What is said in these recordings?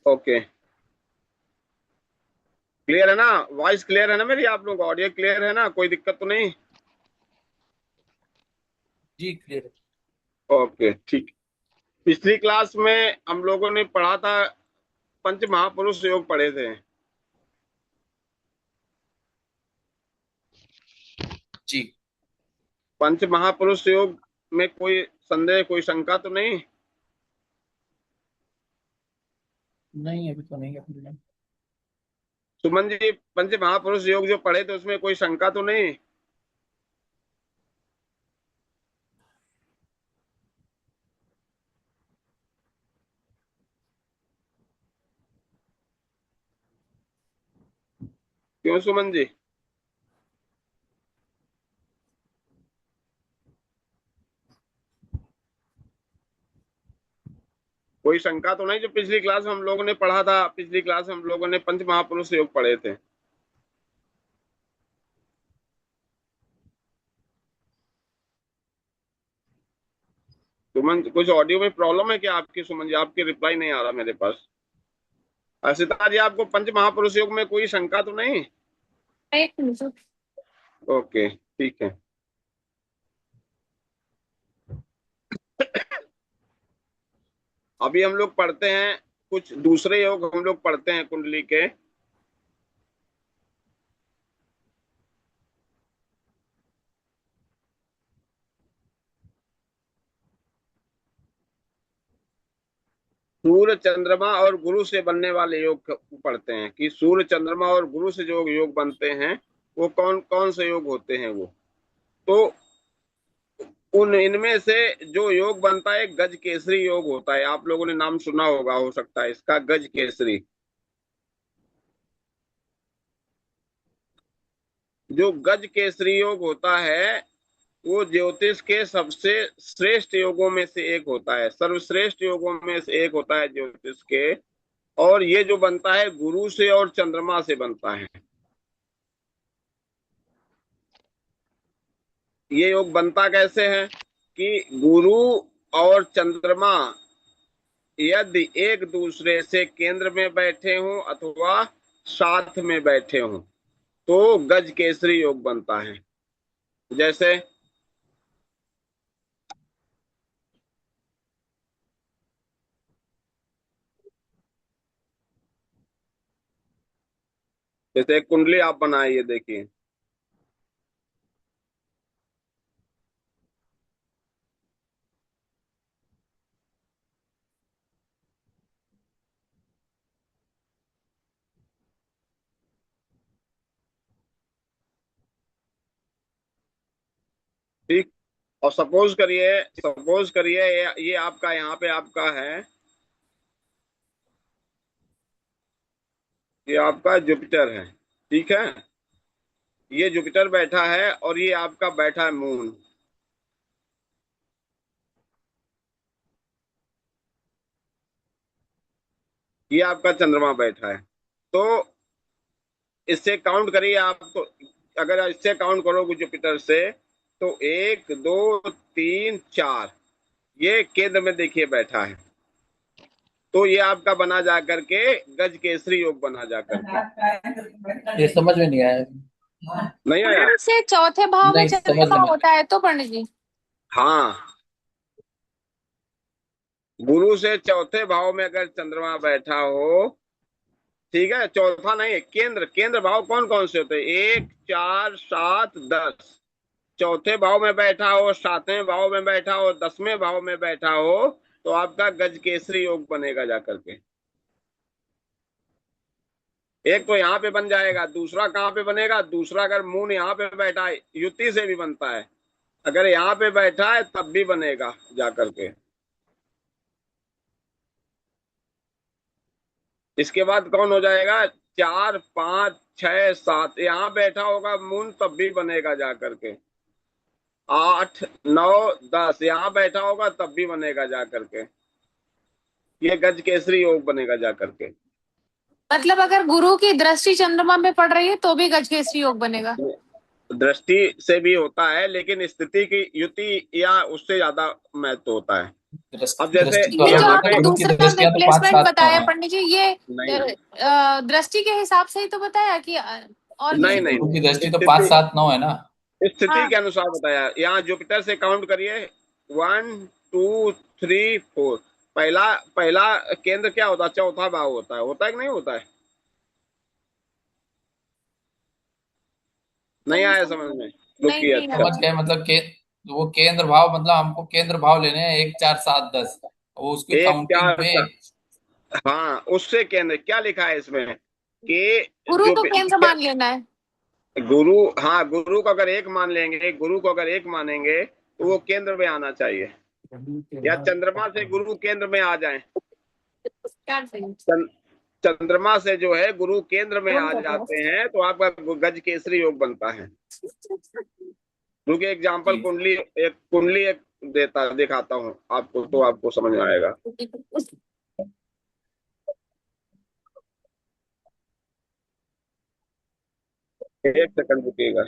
Okay, clear है ना? Voice clear है ना मेरी? आप लोग ऑडियो क्लियर है ना? कोई दिक्कत तो नहीं? जी क्लियर है। ओके ठीक। पिछली क्लास में हम लोगों ने पढ़ा था, पंच महापुरुष योग पढ़े थे। जी पंच महापुरुष योग में कोई संदेह, कोई शंका तो नहीं? नहीं, अभी तो नहीं है अपने में। सुमन जी, पंच महापुरुष योग जो पढ़े थे उसमें कोई शंका तो नहीं? क्यों सुमन जी? कोई शंका तो नहीं? जो पिछली क्लास में हम लोगों ने पढ़ा था, पिछली क्लास में हम लोगों ने पंच महापुरुष योग पढ़े थे। सुमन, कुछ ऑडियो में प्रॉब्लम है क्या आपकी? सुमन जी, आपकी रिप्लाई नहीं आ रहा मेरे पास। अर्षिता जी, आपको पंच महापुरुष योग में कोई शंका तो नहीं? एक मिनट। ओके ठीक है। अभी हम लोग पढ़ते हैं, कुछ दूसरे योग हम लोग पढ़ते हैं कुंडली के। सूर्य चंद्रमा और गुरु से बनने वाले योग पढ़ते हैं कि सूर्य चंद्रमा और गुरु से जो योग बनते हैं वो कौन कौन से योग होते हैं वो। तो उन इनमें से जो योग बनता है, गज केसरी योग होता है। आप लोगों ने नाम सुना होगा, हो सकता है इसका, गज केसरी। जो गज केसरी योग होता है वो ज्योतिष के सबसे श्रेष्ठ योगों में से एक होता है, सर्वश्रेष्ठ योगों में से एक होता है ज्योतिष के। और ये जो बनता है गुरु से और चंद्रमा से बनता है। ये योग बनता कैसे है कि गुरु और चंद्रमा यदि एक दूसरे से केंद्र में बैठे हों अथवा साथ में बैठे हों तो गज केसरी योग बनता है। जैसे जैसे एक कुंडली आप बनाइए, देखिए। ठीक। और सपोज करिए ये आपका, यहाँ पे आपका है, ये आपका जुपिटर है। ठीक है, ये जुपिटर बैठा है और ये आपका बैठा है मून। ये आपका चंद्रमा बैठा है। तो इससे काउंट करिए आप तो, अगर इससे काउंट करोगे जुपिटर से तो 1 2 3 4, ये केंद्र में देखिए बैठा है। तो ये आपका बना जा करके गज केसरी योग बना जा करके। ये समझ में नहीं आया। नहीं आया? से चौथे भाव में नहीं, समझ में चंद्रमा नहीं। होता है तो पंडित जी। हाँ, गुरु से चौथे भाव में अगर चंद्रमा बैठा हो, ठीक है, चौथा नहीं, केंद्र केंद्र भाव कौन कौन से होते हैं? 1 4 7 10। चौथे भाव में बैठा हो, सातवें भाव में बैठा हो, 10वें भाव में बैठा हो तो आपका गज केसरी योग बनेगा जा करके। एक तो यहाँ पे बन जाएगा, दूसरा कहाँ पे बनेगा? दूसरा अगर मून यहाँ पे बैठा है, युति से भी बनता है, अगर यहाँ पे बैठा है तब भी बनेगा जा करके। इसके बाद कौन हो जाएगा? 4 5 6 7, यहाँ बैठा होगा मून तब भी बनेगा जा करके। 8 9 10, यहाँ बैठा होगा तब भी बनेगा जा करके। ये गज केसरी योग बनेगा जा करके। मतलब अगर गुरु की दृष्टि चंद्रमा में पड़ रही है तो भी गजकेसरी योग बनेगा। दृष्टि से भी होता है लेकिन स्थिति की युति या उससे ज्यादा महत्व होता है। अब जैसे दृष्टि तो ये अगर जो यहाँ देखें पे आपने गुरु की दूसरा दृष्टियां तो 5-7 रिप्लेसमेंट 9 बताया है। पंडित जी, ये नहीं दृष्टि के हिसाब से ही तो बताया कि और नहीं किसी नहीं गुरु की नहीं दृष्टि तो 5-7-9 है ना। स्थिति हाँ के अनुसार बताया। यहाँ जुपिटर से काउंट करिए, 1 2 3 4। पहला पहला केंद्र क्या होता है? चौथा भाव होता है कि नहीं होता है? नहीं नहीं आया समझ समझ में? नहीं रुकिए, नहीं अच्छा। समझ गए, मतलब के वो केंद्र भाव, मतलब हमको केंद्र भाव लेने हैं 1 4 7 10, वो उसकी एक काउंटिंग चार में। हाँ, उससे केंद्र क्या लिखा है इसमें कि गुरु जो को केंद्र मान लेना है। गुरु, हाँ, गुरु को अगर एक मान लेंगे, गुरु को अगर एक मानेंगे तो वो केंद्र में आना चाहिए, या चंद्रमा से गुरु केंद्र में आ जाए। क्या सही चंद, चंद्रमा से जो है गुरु केंद्र में आ जाते हैं तो आपका गज केसरी योग बनता है। क्योंकि एग्जाम्पल जी कुंडली एक दिखाता हूँ आपको, तो आपको समझ में आएगा। एक सेकंड रुकिएगा।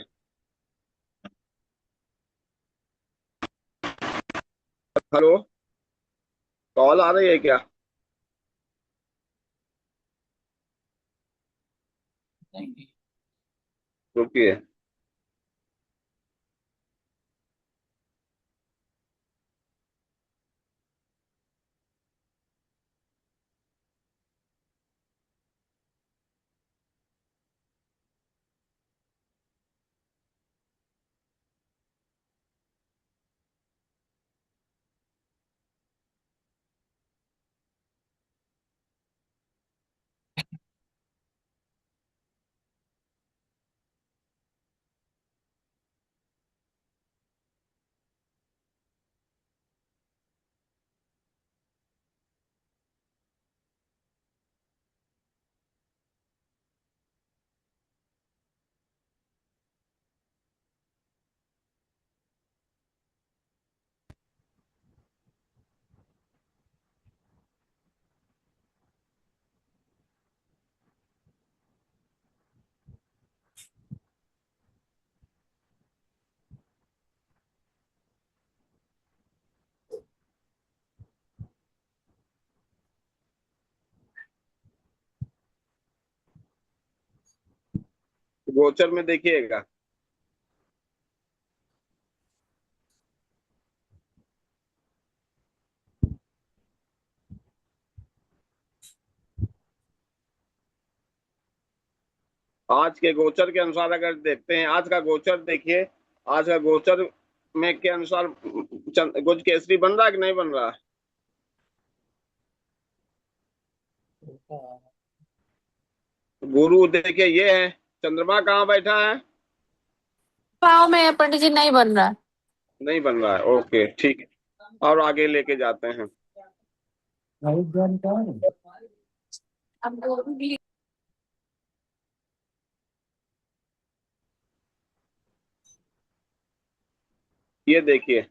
हेलो, कॉल आ रही है क्या? नहीं। रुकिए। गोचर में देखिएगा। आज के गोचर के अनुसार अगर देखते हैं, आज का गोचर देखिए। आज का गोचर में के अनुसार गुज केसरी बन रहा है कि नहीं बन रहा है? गुरु देखिए ये है, चंद्रमा कहाँ बैठा है? भाव में है पंडित जी, नहीं बन रहा है। नहीं बन रहा है, ओके ठीक है। और आगे लेके जाते हैं। अब गुरु भी ये देखिए,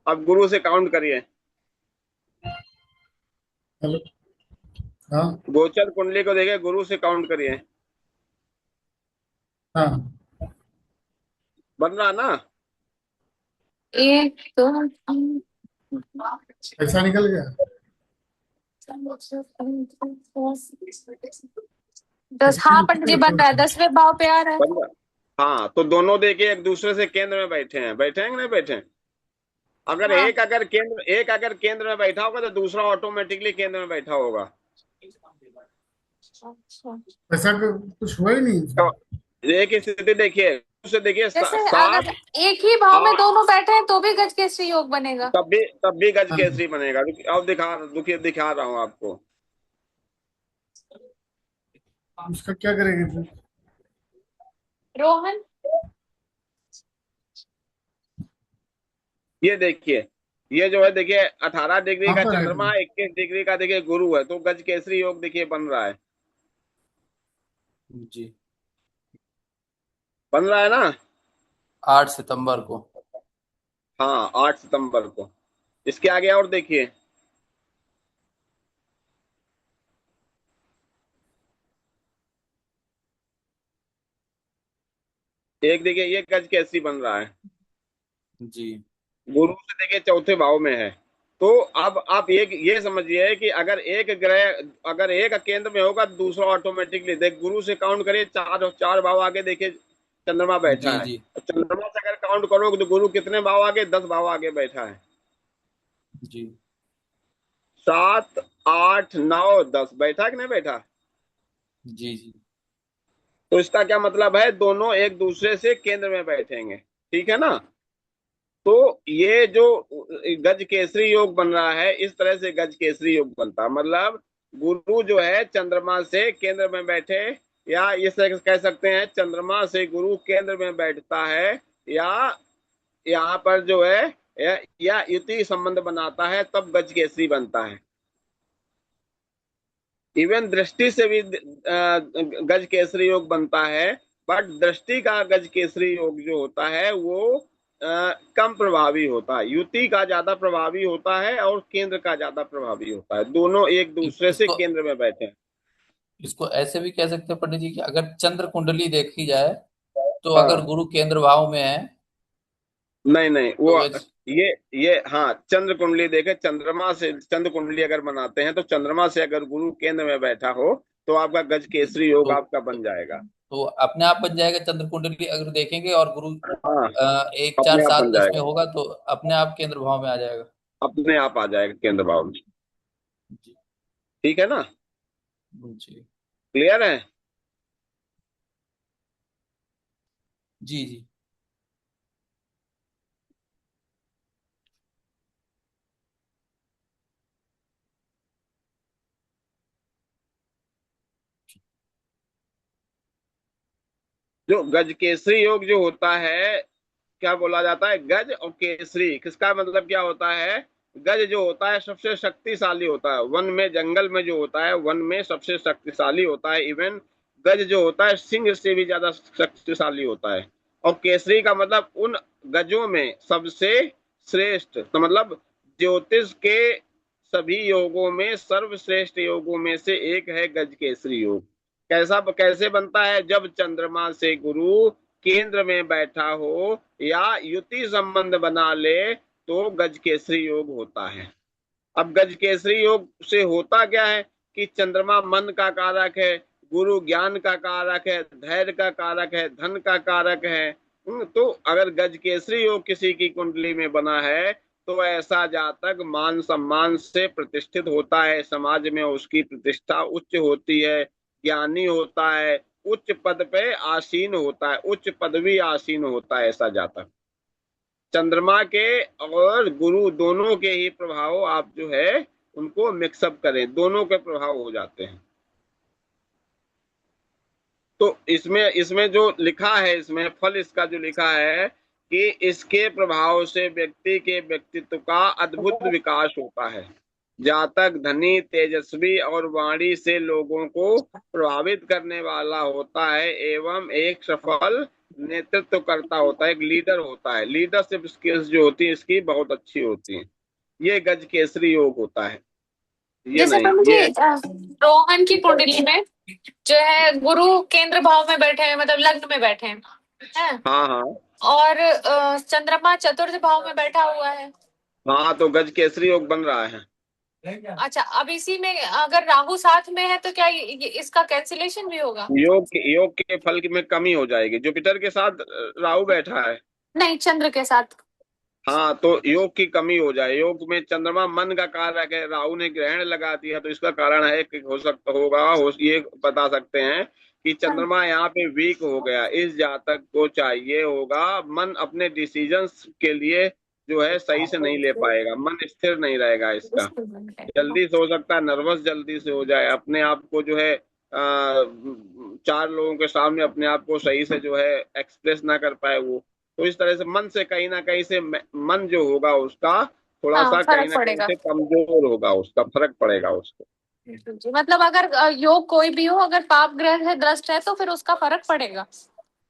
अब गुरु से काउंट करिए। हेलो। हाँ गोचर कुंडली को देखिए, गुरु से काउंट करिए। हाँ। बन रहा ना? एक दो तीन पैसा निकल गया। 10। हाँ पंडित जी बन रहा है, 10वें भाव पे आ रहा है। बन रहा। हाँ, तो दोनों देखिए एक दूसरे से केंद्र में बैठे हैं कि नहीं बैठे हैं? अगर हाँ एक अगर केंद्र में बैठा होगा तो दूसरा ऑटोमेटिकली केंद्र में बैठा होगा। अच्छा। पैसा का कुछ हुआ ही नहीं तो इसमें। एक स्थिति देखिए, उसे देखिए जैसे अगर सात एक ही भाव में आठ, दोनों बैठे हैं तो भी गज केसरी योग बनेगा। तब भी गज हाँ, केसरी बनेगा। अब दिखा रहा हूँ आपको। उसका क्या करेंगे फिर? रोहन ये देखिए, ये जो है देखिए 18 डिग्री कहाँ का पर है चंद्रमा, तुम? 21 डिग्री का देखिए गुरु है, तो गज केसरी योग देखिए बन रहा है। जी। बन रहा है ना? 8 सितंबर को। हाँ, 8 सितंबर को। इसके आगे और देखिए, एक देखिए ये गज केसरी बन रहा है। जी गुरु से देखिए चौथे भाव में है। तो अब आप ये समझिए कि अगर एक ग्रह अगर एक केंद्र में होगा तो दूसरा ऑटोमेटिकली देख, गुरु से काउंट करिए, चार चार भाव आगे देखिए चंद्रमा बैठा जी है। जी चंद्रमा से अगर काउंट करोगे तो गुरु कितने भाव आगे, 10 भाव आगे बैठा है। जी 7 8 9 10 बैठा कि नहीं बैठा? जी जी तो इसका क्या मतलब है, दोनों एक दूसरे से केंद्र में बैठेंगे, ठीक है ना। तो ये जो गज केसरी योग बन रहा है, इस तरह से गज केसरी योग बनता है। मतलब गुरु जो है चंद्रमा से केंद्र में बैठे, या इस तरह से कह सकते हैं चंद्रमा से गुरु केंद्र में बैठता है, या यहाँ पर जो है या युति संबंध बनाता है, तब गज केसरी बनता है। इवन दृष्टि से भी गज केसरी योग बनता है, बट दृष्टि का गज केसरी योग जो होता है वो कम प्रभावी होता है। युति का ज्यादा प्रभावी होता है और केंद्र का ज्यादा प्रभावी होता है। दोनों एक दूसरे से इसको केंद्र में बैठे हैं। इसको ऐसे भी कह सकते हैं पंडित जी कि अगर चंद्र कुंडली देखी जाए तो अगर हाँ, गुरु केंद्र भाव में है नहीं नहीं, तो वो गज। ये हाँ, चंद्र कुंडली देखे, चंद्रमा से चंद्र कुंडली अगर बनाते हैं तो चंद्रमा से अगर गुरु केंद्र में बैठा हो तो आपका गज केसरी योग तो, आपका तो, बन जाएगा। तो अपने आप बन जाएगा चंद्र कुंडली अगर देखेंगे, और गुरु हाँ, 1 4 अपने आप 7 बन 10 में जाएगा, होगा तो अपने आप केंद्र भाव में आ जाएगा। अपने आप आ जाएगा केंद्र भाव में। जी ठीक है ना, जी क्लियर है। जी जी जो गज केसरी योग जो होता है, क्या बोला जाता है, गज और केसरी, किसका मतलब क्या होता है? गज जो होता है सबसे शक्तिशाली होता है, वन में जंगल में जो होता है, वन में सबसे शक्तिशाली होता है। इवन गज जो होता है सिंह से भी ज्यादा शक्तिशाली होता है। और केसरी का मतलब उन गजों में सबसे श्रेष्ठ, तो मतलब ज्योतिष के सभी योगों में सर्वश्रेष्ठ योगों में से एक है गज केसरी योग। कैसे बनता है? जब चंद्रमा से गुरु केंद्र में बैठा हो या युति संबंध बना ले तो गज केसरी योग होता है। अब गज केसरी योग से होता क्या है कि चंद्रमा मन का कारक है, गुरु ज्ञान का कारक है, धैर्य का कारक है, धन का कारक है। तो अगर गज केसरी योग किसी की कुंडली में बना है तो ऐसा जातक मान सम्मान से प्रतिष्ठित होता है, समाज में उसकी प्रतिष्ठा उच्च होती है, ज्ञानी होता है, उच्च पद पे आसीन होता है, उच्च पदवी आसीन होता है ऐसा जातक। चंद्रमा के और गुरु दोनों के ही प्रभाव आप जो है उनको मिक्सअप करें, दोनों के प्रभाव हो जाते हैं। तो इसमें इसमें जो लिखा है, इसमें फल इसका जो लिखा है कि इसके प्रभाव से व्यक्ति के व्यक्तित्व का अद्भुत विकास होता है। जातक धनी, तेजस्वी और वाणी से लोगों को प्रभावित करने वाला होता है एवं एक सफल नेतृत्व करता होता है, एक लीडर होता है। लीडरशिप स्किल्स जो होती है इसकी बहुत अच्छी होती है। ये गज केसरी योग होता है। ये जैसे नहीं, तो मुझे ये रोहन की कुंडली में जो है गुरु केंद्र भाव में बैठे हैं, मतलब लग्न में बैठे हैं। हाँ हाँ और चंद्रमा चतुर्थ भाव में बैठा हुआ है। हाँ, तो गज केसरी योग बन रहा है। अच्छा, अब इसी में अगर राहु साथ में है तो क्या इसका कैंसिलेशन भी होगा? योग के फल में कमी हो जाएगी। जुपिटर के साथ राहु बैठा है। नहीं, चंद्र के साथ। हाँ, तो योग की कमी हो जाए। योग में चंद्रमा मन का कारक है, राहु ने ग्रहण लगा दिया, तो इसका कारण है कि हो सकता होगा ये बता सकते हैं कि चंद्रमा यहाँ पे वीक हो गया। इस जातक को चाहिए होगा, मन अपने डिसीजंस के लिए जो है सही से नहीं ले पाएगा, मन स्थिर नहीं रहेगा इसका। जल्दी से हो सकता है नर्वस जल्दी से हो जाए, अपने आप को जो है चार लोगों के सामने अपने आप को सही से जो है एक्सप्रेस ना कर पाए वो। तो इस तरह से मन से कहीं ना कहीं से मन जो होगा उसका थोड़ा हाँ, सा कहीं फर्क ना कहीं पड़ेगा। से कमजोर होगा, उसका फर्क पड़ेगा उसको। जी, मतलब अगर योग कोई भी हो, अगर पाप ग्रह है, दृष्ट है, तो फिर उसका फर्क पड़ेगा।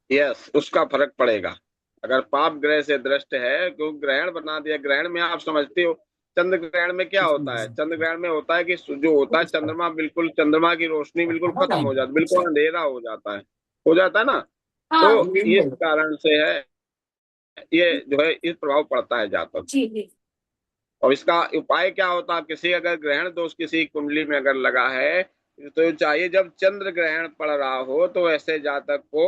यस, उसका फर्क पड़ेगा। अगर पाप ग्रह से दृष्ट है, तो ग्रहण बना दिया। ग्रहण में आप समझते हो चंद्र ग्रहण में क्या होता है? चंद्र ग्रहण में होता है कि जो होता है चंद्रमा, बिल्कुल चंद्रमा की रोशनी बिल्कुल खत्म हो जाती, बिल्कुल अंधेरा हो जाता है ना। हाँ तो इस कारण से है, ये जो है इस प्रभाव पड़ता है जातक। जी जी। और इसका उपाय क्या होता है? किसी अगर ग्रहण दोष किसी कुंडली में अगर लगा है तो चाहिए जब चंद्र ग्रहण पड़ रहा हो तो ऐसे जातक को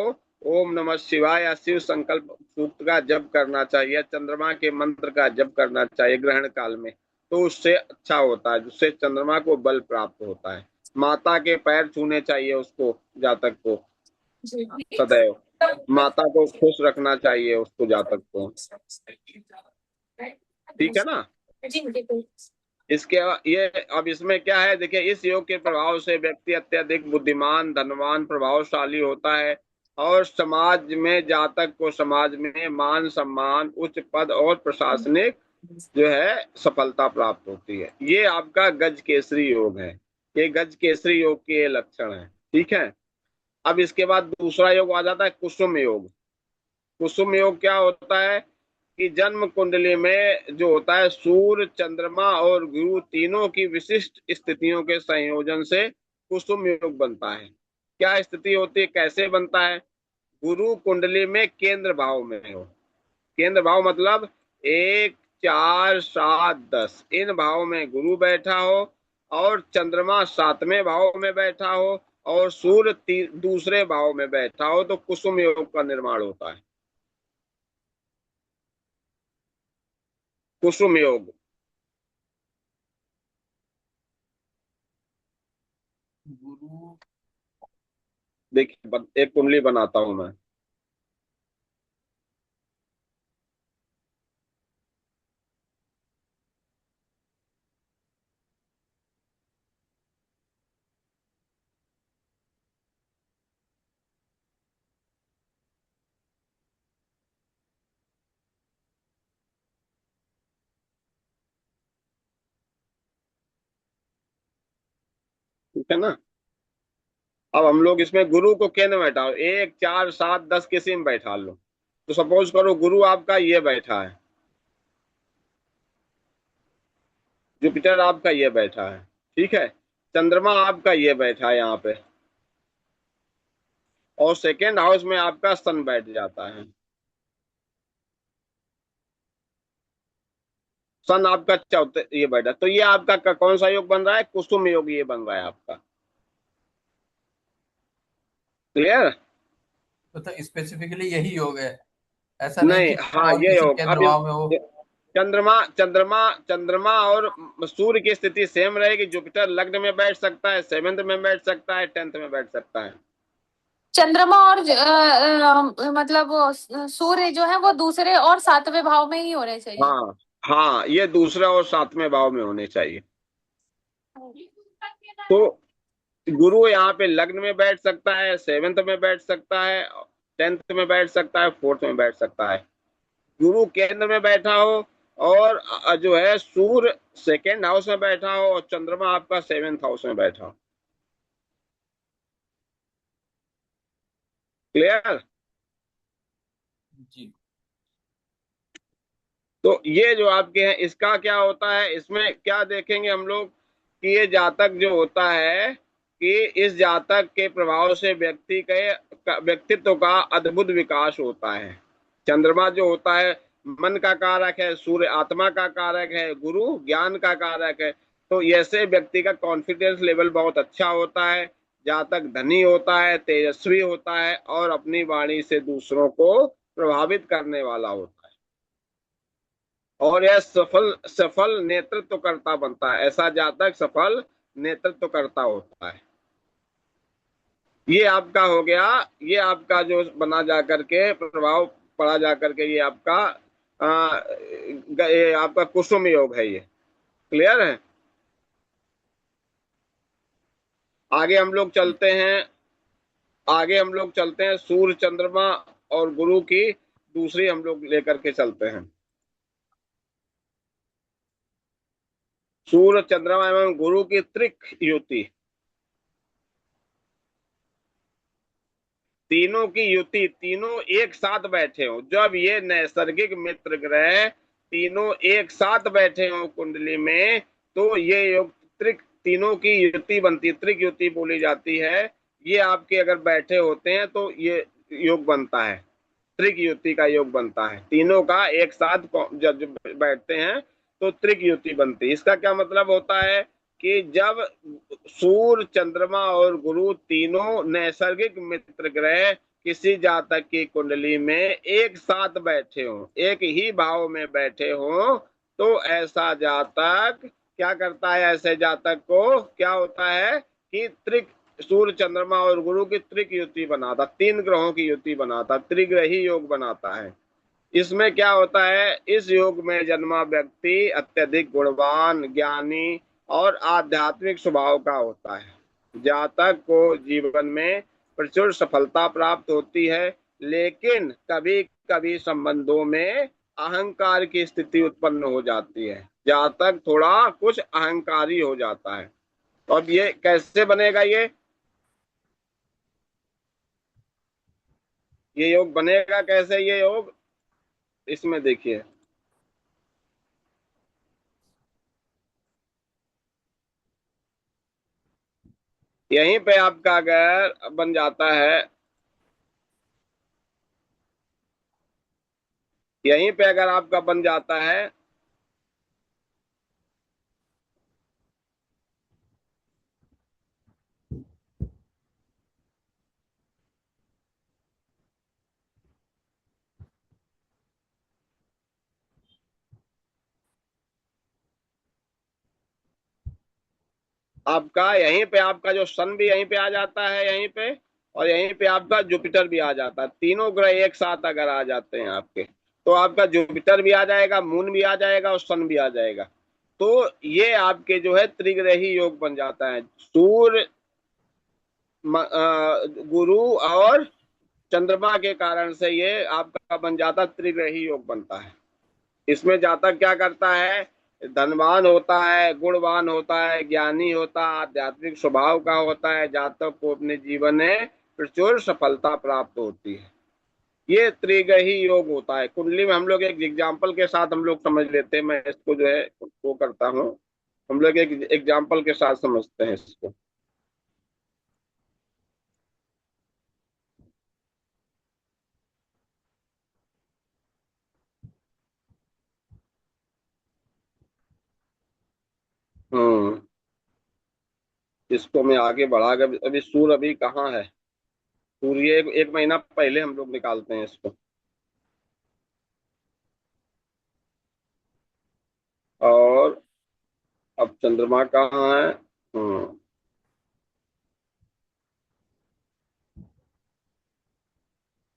ओम नमः शिवाय या शिव संकल्प सूक्त का जप करना चाहिए, चंद्रमा के मंत्र का जप करना चाहिए ग्रहण काल में। तो उससे अच्छा होता है, जिससे चंद्रमा को बल प्राप्त होता है। माता के पैर छूने चाहिए उसको, जातक को सदैव माता को खुश रखना चाहिए उसको, जातक को। ठीक है ना? इसके ये अब इसमें क्या है, देखिए इस योग के प्रभाव से व्यक्ति अत्यधिक बुद्धिमान, धनवान, प्रभावशाली होता है और समाज में जातक को समाज में मान सम्मान, उच्च पद और प्रशासनिक जो है सफलता प्राप्त होती है। ये आपका गज केसरी योग है, ये गज केसरी योग के लक्षण है। ठीक है, अब इसके बाद दूसरा योग आ जाता है कुसुम योग। कुसुम योग क्या होता है कि जन्म कुंडली में जो होता है सूर्य, चंद्रमा और गुरु तीनों की विशिष्ट स्थितियों के संयोजन से कुसुम योग बनता है। क्या स्थिति होती है, कैसे बनता है? गुरु कुंडली में केंद्र भाव में हो। केंद्र भाव मतलब 1, 4, 7, 10 इन भाव में गुरु बैठा हो और चंद्रमा 7वें भाव में बैठा हो और सूर्य दूसरे भाव में बैठा हो तो कुसुम योग का निर्माण होता है। कुसुम योग। गुरु देखिए एक कुंडली बनाता हूं मैं। ठीक है ना? अब हम लोग इसमें गुरु को केंद्र में बैठाओ, 1, 4, 7, 10 किसी में बैठा लो। तो सपोज करो गुरु आपका ये बैठा है, जुपिटर आपका ये बैठा है। ठीक है, चंद्रमा आपका ये बैठा है यहाँ पे और सेकेंड हाउस में आपका सन बैठ जाता है। सन आपका चौथे ये बैठा, तो ये आपका कौन सा योग बन रहा है? कुसुम योग ये बन रहा है आपका। क्लियर? तो स्पेसिफिकली यही योग है, ऐसा नहीं नहीं, कि हाँ और ये किसी योग। केंद्र अब भाव में हो। चंद्रमा चंद्रमा चंद्रमा और सूर्य की स्थिति सेम रहेगी। जुपिटर लग्न में बैठ सकता है, 7th में बैठ सकता है, 10th में बैठ सकता है। चंद्रमा और मतलब सूर्य जो है वो दूसरे और 7वें भाव में ही होने चाहिए। हाँ हाँ, ये दूसरा और 7वें भाव में होने चाहिए। तो गुरु यहाँ पे लग्न में बैठ सकता है, 7th में बैठ सकता है, 10th में बैठ सकता है, 4th में बैठ सकता है। गुरु केंद्र में बैठा हो और जो है सूर्य सेकेंड हाउस में बैठा हो और चंद्रमा आपका 7th हाउस में बैठा हो। क्लियर? जी। तो ये जो आपके हैं इसका क्या होता है, इसमें क्या देखेंगे हम लोग कि ये जातक जो होता है कि इस जातक के प्रभाव से व्यक्ति के व्यक्तित्व का अद्भुत विकास होता है। चंद्रमा जो होता है मन का कारक है, सूर्य आत्मा का कारक है, गुरु ज्ञान का कारक है। तो ऐसे व्यक्ति का कॉन्फिडेंस लेवल बहुत अच्छा होता है, जातक धनी होता है, तेजस्वी होता है और अपनी वाणी से दूसरों को प्रभावित करने वाला होता है और यह सफल सफल नेतृत्वकर्ता बनता है। ऐसा जातक सफल नेतृत्वकर्ता होता है। ये आपका हो गया, ये आपका जो बना जा करके प्रभाव पड़ा जा करके ये आपका ये आपका कुसुम योग है। ये क्लियर है? आगे हम लोग चलते हैं, आगे हम लोग चलते हैं सूर्य, चंद्रमा और गुरु की दूसरी हम लोग लेकर के चलते हैं। सूर्य, चंद्रमा एवं गुरु की त्रिक युति, तीनों की युति, तीनों एक साथ बैठे हो। जब ये नैसर्गिक मित्र ग्रह तीनों एक साथ बैठे हो कुंडली में तो ये योग त्रिक, तीनों की युति बनती है, त्रिक युति बोली जाती है। ये आपके अगर बैठे होते हैं तो ये योग बनता है, त्रिक युति का योग बनता है। तीनों का एक साथ जब बैठते हैं तो त्रिक युति बनती है। इसका क्या मतलब होता है कि जब सूर्य, चंद्रमा और गुरु तीनों नैसर्गिक मित्र ग्रह किसी जातक की कुंडली में एक साथ बैठे हों, एक ही भाव में बैठे हों, तो ऐसा जातक क्या करता है, ऐसे जातक को क्या होता है कि त्रिक, सूर्य, चंद्रमा और गुरु की त्रिक युति बनाता, तीन ग्रहों की युति बनाता, त्रिग्रही योग बनाता है। इसमें क्या होता है, इस योग में जन्मा व्यक्ति अत्यधिक गुणवान, ज्ञानी और आध्यात्मिक स्वभाव का होता है। जातक को जीवन में प्रचुर सफलता प्राप्त होती है, लेकिन कभी कभी संबंधों में अहंकार की स्थिति उत्पन्न हो जाती है। जातक थोड़ा कुछ अहंकारी हो जाता है। अब ये कैसे बनेगा, ये योग बनेगा कैसे, ये योग इसमें देखिए, यहीं पे आपका अगर बन जाता है, यहीं पे अगर आपका बन जाता है, आपका यहीं पे आपका जो सन भी यहीं पे आ जाता है, यहीं पे, और यहीं पे आपका जुपिटर भी आ जाता है। तीनों ग्रह एक साथ अगर आ जाते हैं आपके, तो आपका जुपिटर भी आ जाएगा, मून भी आ जाएगा और सन भी आ जाएगा। तो ये आपके जो है त्रिग्रही योग बन जाता है। सूर्य, गुरु और चंद्रमा के कारण से ये आपका बन जाता, त्रिग्रही योग बनता है। इसमें जातक क्या करता है, धनवान होता है, गुणवान होता है, ज्ञानी होता है, आध्यात्मिक स्वभाव का होता है। जातक को अपने जीवन में प्रचुर सफलता प्राप्त होती है। ये त्रिग्रही योग होता है। कुंडली में हम लोग एक एग्जाम्पल के साथ हम लोग समझ लेते हैं, मैं इसको जो है वो करता हूँ, हम लोग एक एग्जाम्पल के साथ समझते हैं इसको। हम्म, इसको मैं आगे बढ़ा कर, अभी सूर्य अभी कहाँ है, सूर्य एक महीना पहले हम लोग निकालते हैं इसको। और अब चंद्रमा कहाँ है।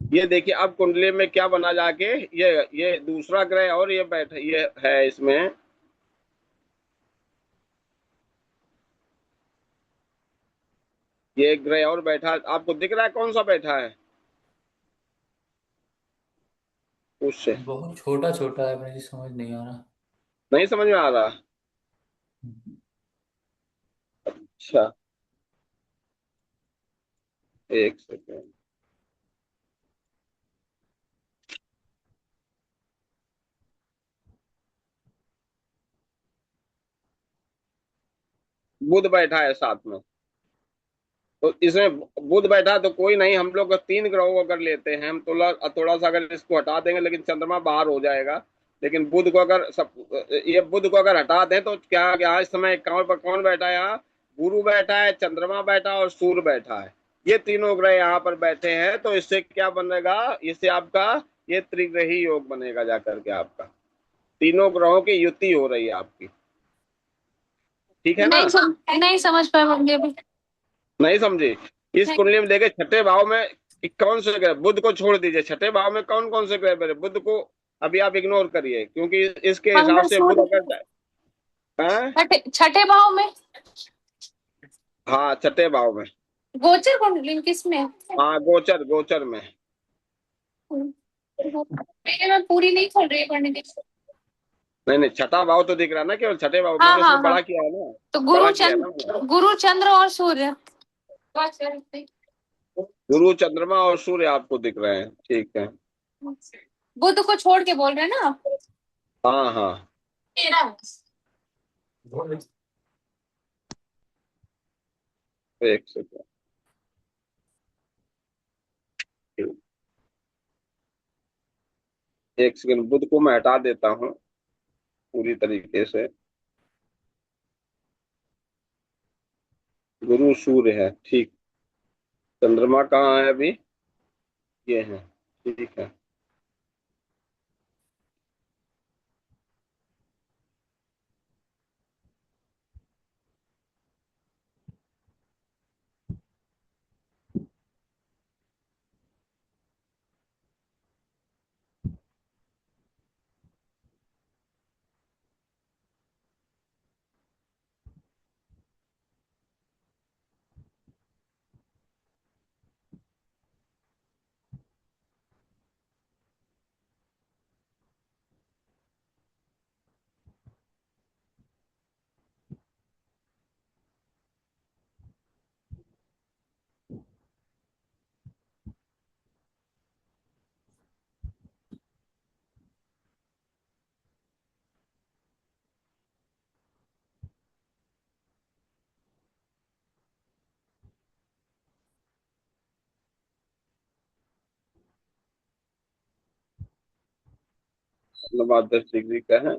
ये देखिए अब कुंडली में क्या बना जाके, ये दूसरा ग्रह और ये बैठा, ये है इसमें, ये एक ग्रह और बैठा, आपको दिख रहा है कौन सा बैठा है उससे, बहुत छोटा छोटा है, मुझे समझ नहीं आ रहा। नहीं समझ में आ रहा। अच्छा, एक सेकेंड, बुध बैठा है साथ में, तो इसमें बुध बैठा तो कोई नहीं, हम लोग तीन ग्रहों को अगर लेते हैं हम, थोड़ा थोड़ा सा अगर इसको हटा देंगे, लेकिन चंद्रमा बाहर हो जाएगा। लेकिन बुध को अगर सब, ये बुध को अगर हटा दें तो क्या क्या इस समय कौन पर कौन बैठा है यहाँ, गुरु बैठा है, चंद्रमा बैठा है और सूर्य बैठा है। ये तीनों ग्रह यहाँ पर बैठे हैं, तो इससे क्या बनेगा, इससे आपका ये त्रिग्रही योग बनेगा जाकर के, आपका तीनों ग्रहों की युति हो रही है आपकी। ठीक है ना, नहीं समझ पाए होंगे अभी। नहीं समझे। इस नहीं। कुंडली में देखे छठे भाव में कौन से ग्रह, बुध को छोड़ दीजिए, छठे भाव में कौन कौन से ग्रह मेरे, बुध को अभी आप इग्नोर करिए, क्योंकि इसके हिसाब मंगल से बुध सूर्य अगर, हाँ, छठे छठे भाव में। हाँ छठे भाव में, गोचर कुंडली किसमें है? हाँ गोचर, गोचर में। मेरे में पूरी नहीं खोल रही है पढ़ने की। नहीं नहीं, छठा भाव तो दिख रहा है ना, केवल छठे भाव, हाँ मैंने हाँ उसको हाँ। बड़ा किया है ना, तो बड़ा किया है ना मैंने। गुरु चंद्र और सूर्य। गुरु, चंद्रमा और सूर्य आपको दिख रहे हैं, ठीक है। बुध को छोड़ के बोल रहे हैं ना आप? हाँ हाँ, तेरह। एक सेकेंड, एक सेकेंड, बुध को मैं हटा देता हूँ। पूरी तरीके से। गुरु सूर्य है, ठीक। चंद्रमा कहाँ है अभी? ये है, ठीक है। चंद्रमा 10 डिग्री का है।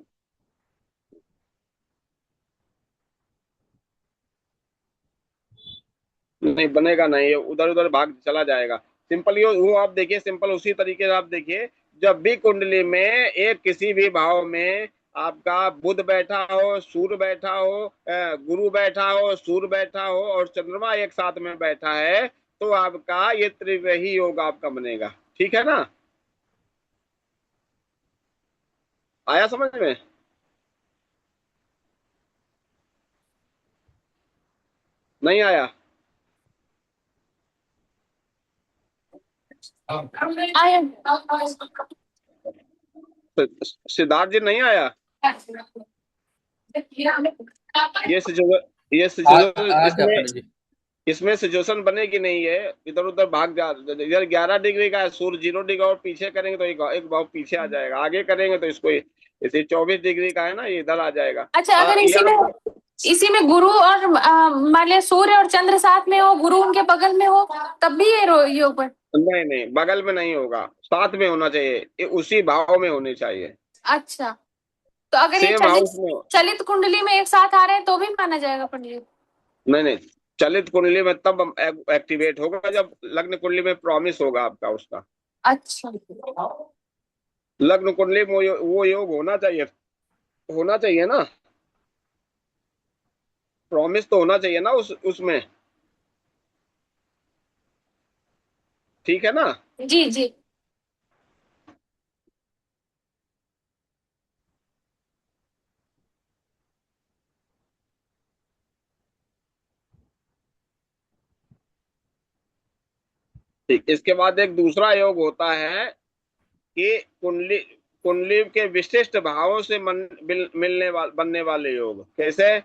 नहीं बनेगा नहीं, ये उधर उधर भाग चला जाएगा। सिंपल ये वो आप देखिए, सिंपल उसी तरीके से आप देखिए। जब भी कुंडली में एक किसी भी भाव में आपका बुध बैठा हो, सूर्य बैठा हो, गुरु बैठा हो, सूर्य बैठा हो और चंद्रमा एक साथ में बैठा है, तो आपका ये त्रिग्रही योग आपका बनेगा। ठीक है ना? आया समझ में? नहीं आया? आया। सिद्धार्थ जी नहीं आया? ये सिचुएशन, ये आ, सिचुएशन आ गया इसमें, पंडित जी। इसमें सिचुएशन बनेगी नहीं है। इधर उधर भाग जा, इधर 11 डिग्री का है सूर्य, 0 डिग्री और पीछे करेंगे तो एक भाव पीछे आ जाएगा, आगे करेंगे तो इसको इसे 24 डिग्री का है ना, ये इधर आ जाएगा। अच्छा, अगर ये आप, इसी में गुरु और मान लिया सूर्य और चंद्र साथ में हो, गुरु उनके बगल में हो, तब भी ये योग बन। नहीं नहीं, बगल में नहीं होगा, साथ में होना चाहिए, ये उसी भाव में होने चाहिए, अच्छा, तो अगर ये सेम चलित हाउस में। चलित कुंडली में एक साथ आ रहे हैं तो भी माना जाएगा पंडित जी? नहीं नहीं, चलित कुंडली में तब एक्टिवेट होगा जब लग्न कुंडली में प्रॉमिस होगा आपका उसका। अच्छा। लग्न कुंडली में वो योग होना चाहिए, होना चाहिए ना, प्रॉमिस तो होना चाहिए ना उसमें। ठीक है ना? जी जी। ठीक, इसके बाद एक दूसरा योग होता है कि कुंडली, कुंडली के विशिष्ट भावों से बनने वाले योग। कैसे?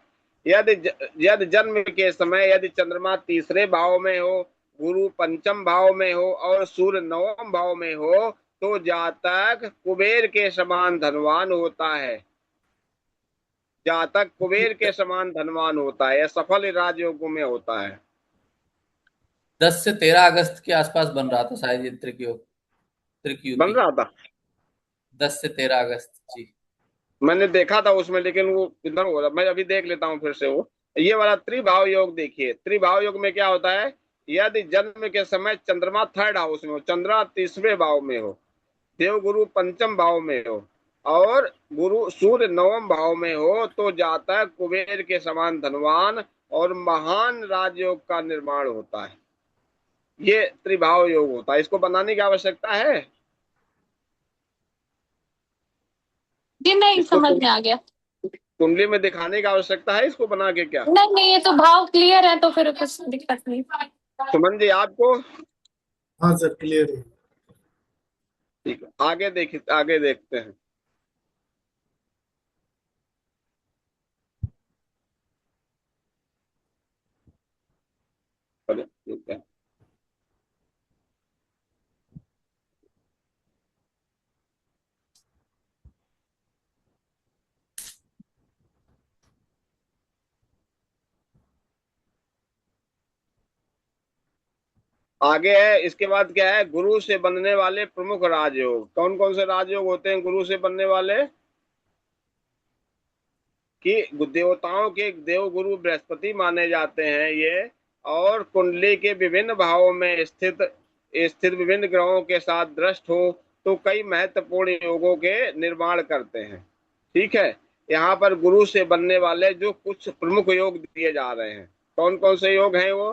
यदि यदि जन्म के समय यदि चंद्रमा तीसरे भाव में हो, गुरु पंचम भाव में हो और सूर्य नवम भाव में हो, तो जातक कुबेर के समान धनवान होता है। जातक कुबेर के समान धनवान होता है, यह सफल राजयोगों में होता है। 10 से 13 अगस्त के आसपास बन रहा था शायद ये बन त्रिक युति। रहा था, 10 से 13 अगस्त जी। मैंने देखा था उसमें, लेकिन वो इधर हो रहा, मैं अभी देख लेता हूँ फिर से वो। ये वाला त्रिभाव योग देखिए, त्रिभाव योग में क्या होता है? यदि जन्म के समय चंद्रमा थर्ड हाउस में हो, चंद्रमा तीसरे भाव में हो, देव गुरु पंचम भाव में हो और गुरु सूर्य नवम भाव में हो, तो जाता है कुबेर के समान धनवान और महान राजयोग का निर्माण होता है। ये त्रिभाव योग होता है, इसको बनाने की आवश्यकता है। जी नहीं, इसको समझ में आ गया। कुंडली में दिखाने की आवश्यकता है इसको बना के क्या? नहीं नहीं, ये तो भाव क्लियर है तो फिर कुछ दिक्कत नहीं। सुमन जी आपको? हाँ सर, क्लियर है। ठीक है, आगे देखिए, आगे देखते हैं। चलिए, ठीक है। आगे है, इसके बाद क्या है? गुरु से बनने वाले प्रमुख राजयोग। कौन कौन से राजयोग होते हैं गुरु से बनने वाले? कि देवताओं के देव गुरु बृहस्पति माने जाते हैं ये, और कुंडली के विभिन्न भावों में स्थित विभिन्न ग्रहों के साथ दृष्ट हो तो कई महत्वपूर्ण योगों के निर्माण करते हैं। ठीक है, यहाँ पर गुरु से बनने वाले जो कुछ प्रमुख योग दिए जा रहे हैं, कौन कौन से योग हैं वो,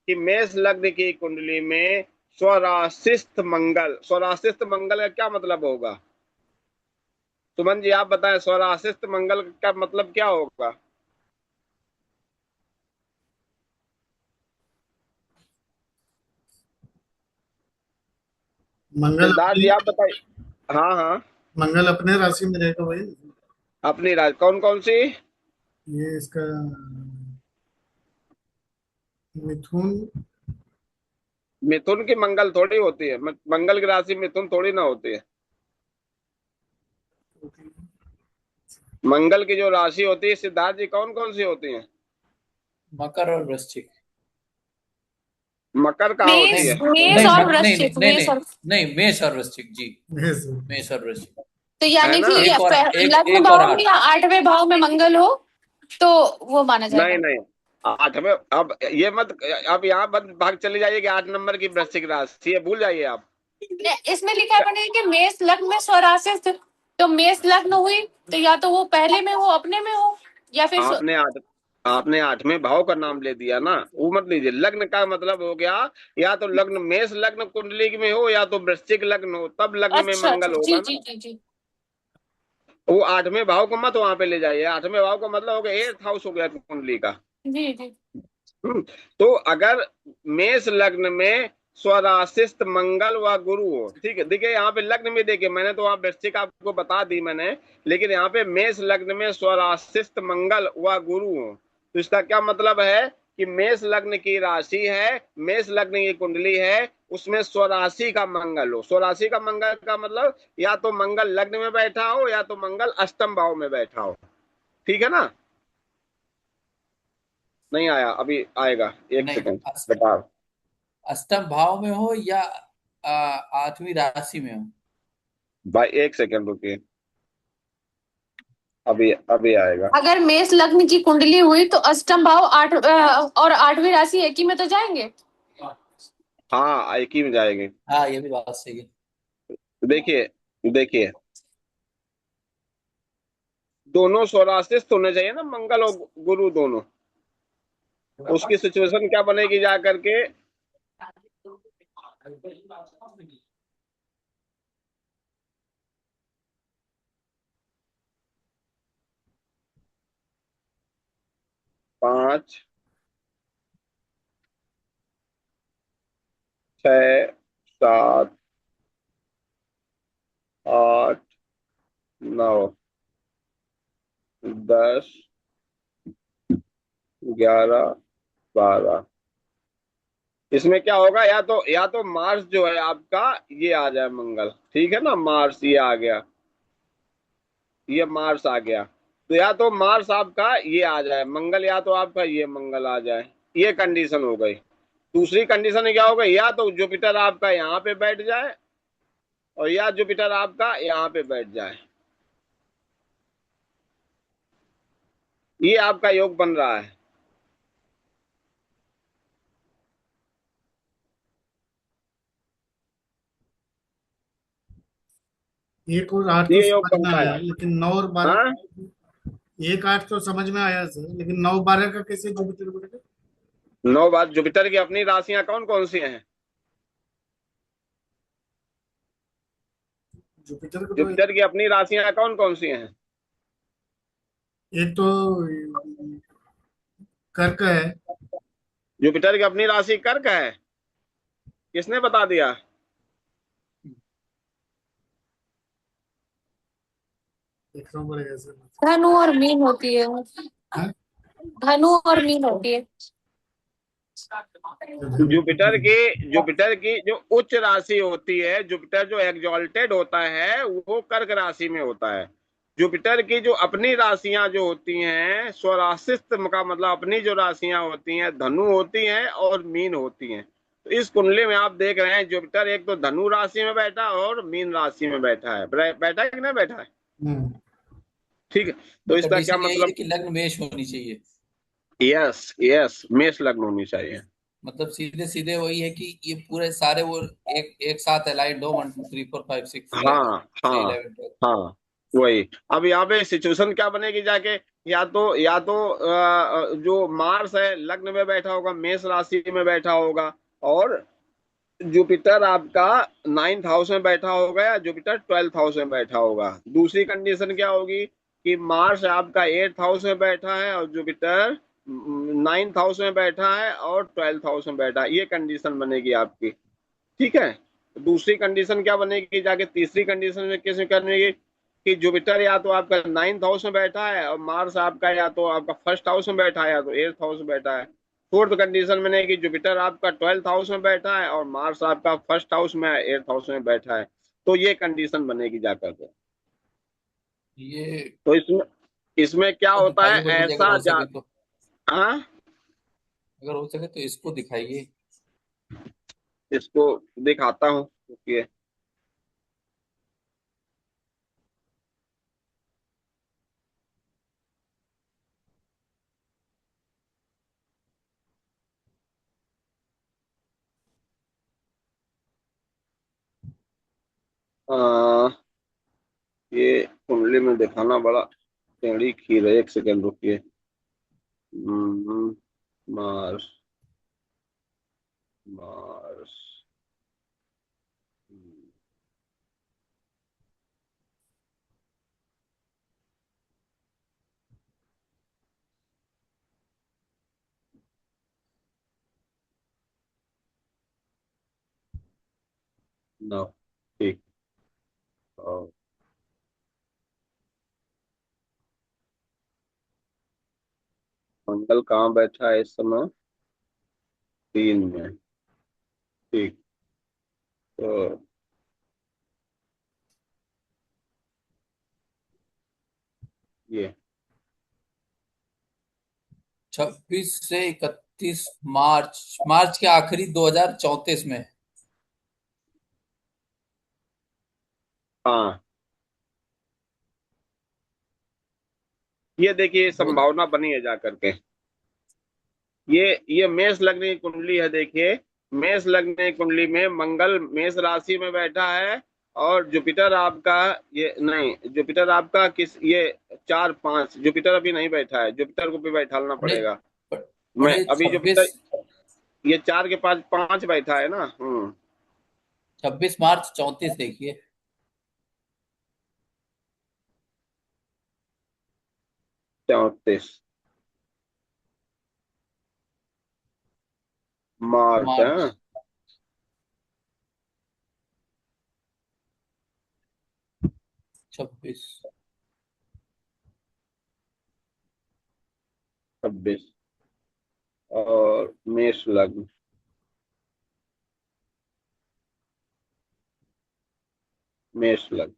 कि मेष लग्न की कुंडली में स्वराशिस्थ मंगल। स्वराशिस्थ मंगल का क्या मतलब होगा? सुमन जी आप बताएं, स्वराशिस्थ मंगल का मतलब क्या होगा? मंगल सिद्धार्थ जी अपनी आप बताइए। हाँ हाँ, मंगल अपने राशि में रहेगा भाई। अपनी राशि कौन कौन सी? ये इसका मिथुन। मिथुन की मंगल थोड़ी होती है, मंगल की राशि मिथुन थोड़ी ना होती है। मंगल की जो राशि होती है सिद्धार्थ जी, कौन कौन सी होती है? मकर और वृश्चिक। मकर कहाँ होती मेष है? मेष नहीं और नहीं नहीं वृश्चिक, नहीं मेष नहीं और, नहीं, मेष और वृश्चिक जी। मेष। मेष और वृश्चिक। तो है यानी ना? कि लग्न एक और भाव में 8। या 8वें भाव में मंगल हो तो वो माना नहीं जाएगा। नहीं, 8 में अब ये मत, अब यहाँ मत भाग चले जाइए कि 8 नंबर की वृश्चिक राशि है, भूल जाइए आप। इसमें लिखा है मैंने कि मेष लग्न में स्वराशिस्थ, तो मेष लग्न हुई तो या तो वो पहले में हो, अपने में हो, या फिर आपने 8वें भाव का नाम ले दिया ना, वो मत लीजिए। लग्न का मतलब हो गया, या तो लग्न मेष लग्न कुंडली में हो या तो वृश्चिक लग्न हो, तब लग्न में अच्छा अच्छा, मंगल जी होगा जी ना। जी जी वो 8वें भाव को मत वहां पे ले जाइए। 8वें भाव का मतलब हो गया 8th हाउस हो गया कुंडली का। जी जी। तो अगर मेष लग्न में स्वराशिस्थ मंगल व गुरु हो, ठीक है, देखिए यहाँ पे लग्न में, देखिए मैंने तो वहां वृश्चिक आपको बता दी मैंने, लेकिन यहाँ पे मेष लग्न में स्वराशिस्थ मंगल व गुरु हो, तो इसका क्या मतलब है कि मेष लग्न की राशि है, मेष लग्न की कुंडली है, उसमें स्वराशि का मंगल हो। स्वराशि का मंगल का मतलब या तो मंगल लग्न में बैठा हो या तो मंगल अष्टम भाव में बैठा हो। ठीक है ना? नहीं आया, अभी आएगा, एक नहीं, सेकंड बता। अष्टम भाव में हो या 8वीं राशि में हो। भाई एक सेकंड रुकिए, अभी अभी आएगा। अगर मेष लग्न की कुंडली हुई तो अष्टम भाव और 8वीं राशि एक ही में तो जाएंगे। हाँ, एक ही में जाएंगे। हाँ, ये भी बात सही है। देखिए देखिए, दोनों स्वराशिस्थ होने चाहिए ना, मंगल और गुरु दोनों। उसकी सिचुएशन क्या बनेगी जा करके, 5 6 7 8 9 10 11 12, इसमें क्या होगा, या तो मार्स जो है आपका ये आ जाए मंगल, ठीक है ना, मार्स ये आ गया, ये मार्स आ गया, तो या तो मार्स आपका ये आ जाए मंगल, या तो आपका ये मंगल आ जाए, ये कंडीशन हो गई। दूसरी कंडीशन क्या हो गई, या तो जुपिटर आपका यहाँ पे बैठ जाए और या जुपिटर आपका यहाँ पे बैठ जाए, ये आपका योग बन रहा है। एक और 8 तो ये योग समझ में बनता आया, है। लेकिन 9 और 12। हाँ, एक 8 तो समझ में आया सर, लेकिन 9 12 का कैसे जुपिटर बनेगा? 9 बार जुपिटर की अपनी राशियां कौन कौन सी हैं? जुपिटर को तो जुपिटर की अपनी राशियां कौन कौन सी हैं? एक तो कर्क है। जुपिटर की अपनी राशि कर्क है, किसने बता दिया? देखना पड़ेगा सर। धनु और मीन होती है, हाँ? धनु और मीन होती है। जुपिटर की जो उच्च राशि होती है, जुपिटर जो एग्जॉल्टेड होता है वो कर्क राशि में होता है। जुपिटर की जो अपनी राशियां जो होती हैं, स्वराशिस्थ का मतलब अपनी जो राशियां होती हैं, धनु होती हैं और मीन होती हैं। तो इस कुंडली में आप देख रहे हैं जुपिटर एक तो धनु राशि में बैठा और मीन राशि में बैठा है, बैठा है कि नहीं बैठा है? हम्म। ठीक है, तो इसका क्या कंडीशन यही है मतलब? कि लग्न मेष होनी चाहिए। यस यस, मेष लग्न होनी चाहिए। मतलब सीधे सीधे वही है कि ये पूरे सारे वो एक एक साथ अलाइंड हो, 1 2 3 4 5 6 11 हाँ से हाँ 11 तक। हाँ, वही। अब यहाँ पे सिचुएशन क्या बनेगी जाके, या तो जो मार्स है लग्न में बैठा होगा, मेष राशि में बैठा होगा, और जुपिटर आपका 9th हाउस में बैठा होगा, या जुपिटर 12th हाउस में बैठा होगा। दूसरी कंडीशन क्या होगी कि मार्स आपका 8th हाउस में बैठा है और जुपिटर 9th हाउस में बैठा है और 12th हाउस में बैठा है। ये कंडीशन बनेगी आपकी। ठीक है, दूसरी कंडीशन क्या बनेगी जाके, तीसरी कंडीशन में किस में करने कि जुपिटर या तो आपका 9th हाउस में बैठा है और मार्स आपका या तो आपका 1st हाउस में बैठा है या तो 8th हाउस में बैठा है। फोर्थ कंडीशन में नहीं कि जुपिटर आपका 12th हाउस में बैठा है और मार्स आपका 1st हाउस में 8th हाउस में बैठा है। तो ये कंडीशन बनेगी जाकर के। ये तो इसमें इसमें क्या तो होता है दिखाइए गुरु जी, अगर ऐसा हो जा। सके तो। हाँ, अगर हो सके तो इसको दिखाइए। इसको दिखाता हूँ, रुकिए। आ, ये कुंडली में दिखाना बड़ा टेढ़ी खीर है, एक सेकंड रुकिए। मार्स, मार्स, नो, ठीक। और मंगल कहाँ बैठा है इस समय? 3 में। ठीक। तो ये 26 से 31 मार्च, मार्च के आखिरी 2034 में। हाँ, ये देखिए दो संभावना बनी है जा करके। ये मेष लग्न की कुंडली है, देखिए। मेष लग्न की कुंडली में मंगल मेष राशि में बैठा है, और जुपिटर आपका, ये नहीं, जुपिटर आपका किस, ये 4 5, जुपिटर अभी नहीं बैठा है, जुपिटर को भी बैठाना पढ़े पड़ेगा। मैं पढ़े अभी जुपिटर, 26 ये 4 के 5 5 बैठा है ना। 26 मार्च 34 देखिए। 34 मार्च है। मार्च 26। 26, और मेष लग्न, मेष लग्न।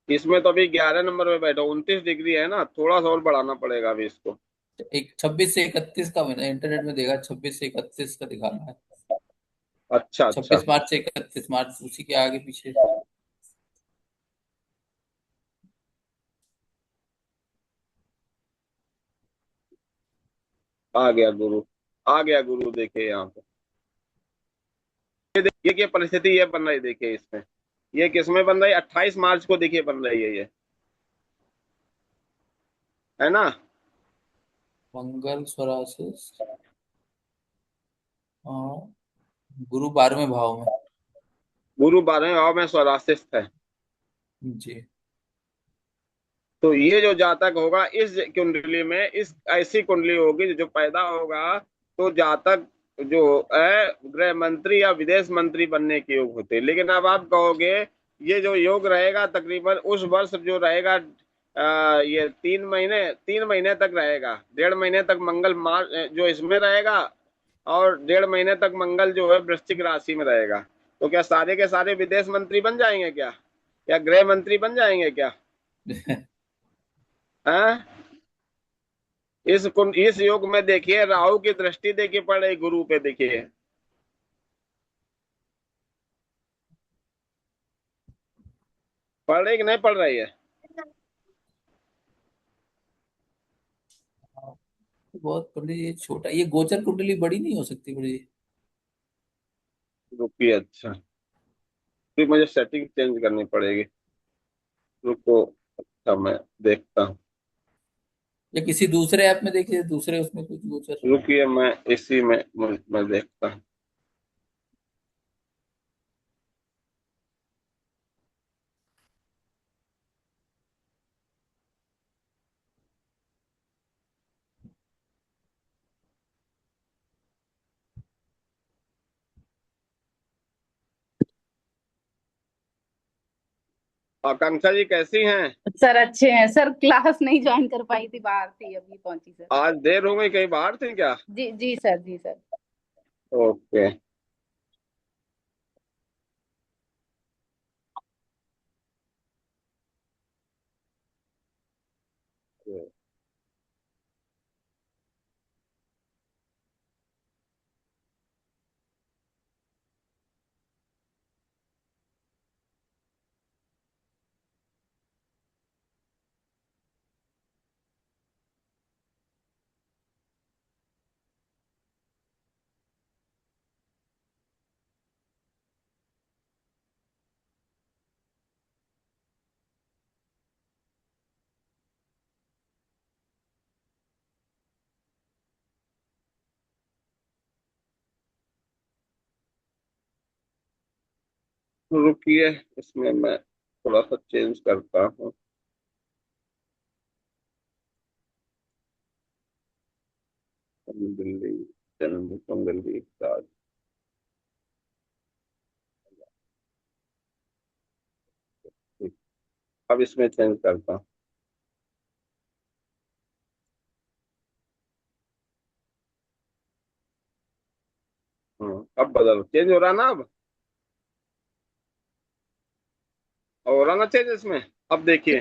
इसमें तो अभी 11 नंबर में बैठा, 29 डिग्री है ना, थोड़ा सा और बढ़ाना पड़ेगा अभी इसको। एक 26 से 31 का मैंने इंटरनेट में देखा, 26 से 31 का दिखाना है। अच्छा अच्छा। 26 मार्च से 31 मार्च, उसी के आगे पीछे। आ गया गुरु, आ गया गुरु, देखिए यहाँ पे। ये क्या परिस्थिति ये बन रही, देखिए इसमें। ये किसमें बन रही है? 28 मार्च को देखिए बन रही है ये, है ना। मंगल स्वराशि और गुरु 12वें भाव में। गुरु 12वें भाव में स्वराशिस्थ है। जी। तो ये जो जातक होगा इस कुंडली में, इस ऐसी कुंडली होगी जो पैदा होगा, तो जातक जो है गृह मंत्री या विदेश मंत्री बनने के योग होते हैं। लेकिन अब आप कहोगे ये जो योग रहेगा तकरीबन उस वर्ष जो रहेगा, ये 3 महीने तक रहेगा, 1.5 महीने तक मंगल मार्च जो इसमें रहेगा, और 1.5 महीने तक मंगल जो है वृश्चिक राशि में रहेगा। तो क्या सारे के सारे विदेश मंत्री बन जाएंगे क्या, या गृह मंत्री बन जाएंगे क्या? हाँ, इस योग में देखिए राहु की दृष्टि देखिए पड़ रही गुरु पे, देखिए। पड़ रही कि नहीं पड़ रही है? बहुत पंडित जी, ये छोटा, ये गोचर कुंडली बड़ी नहीं हो सकती पंडित जी? रुकिए, अच्छा, फिर मुझे सेटिंग चेंज करनी पड़ेगी। रुको, अच्छा मैं देखता हूँ। या किसी दूसरे ऐप में देखिए, दूसरे उसमें कुछ गोचर। रुकिए, मैं इसी में मैं देखता हूँ। आकांक्षा जी कैसी हैं? सर अच्छे हैं सर। क्लास नहीं ज्वाइन कर पाई थी, बाहर थी, अभी पहुंची सर। आज देर हो गई, कहीं बाहर थे क्या? जी जी सर, जी सर। ओके। रुकिए, इसमें मैं थोड़ा सा चेंज करता हूँ। दिल्ली, जन्म दिल्ली, राज, ठीक। अब इसमें चेंज करता हूँ। अब बदल चेंज हो रहा ना अब? हो रहा ना चेंज इसमें? अब देखिए,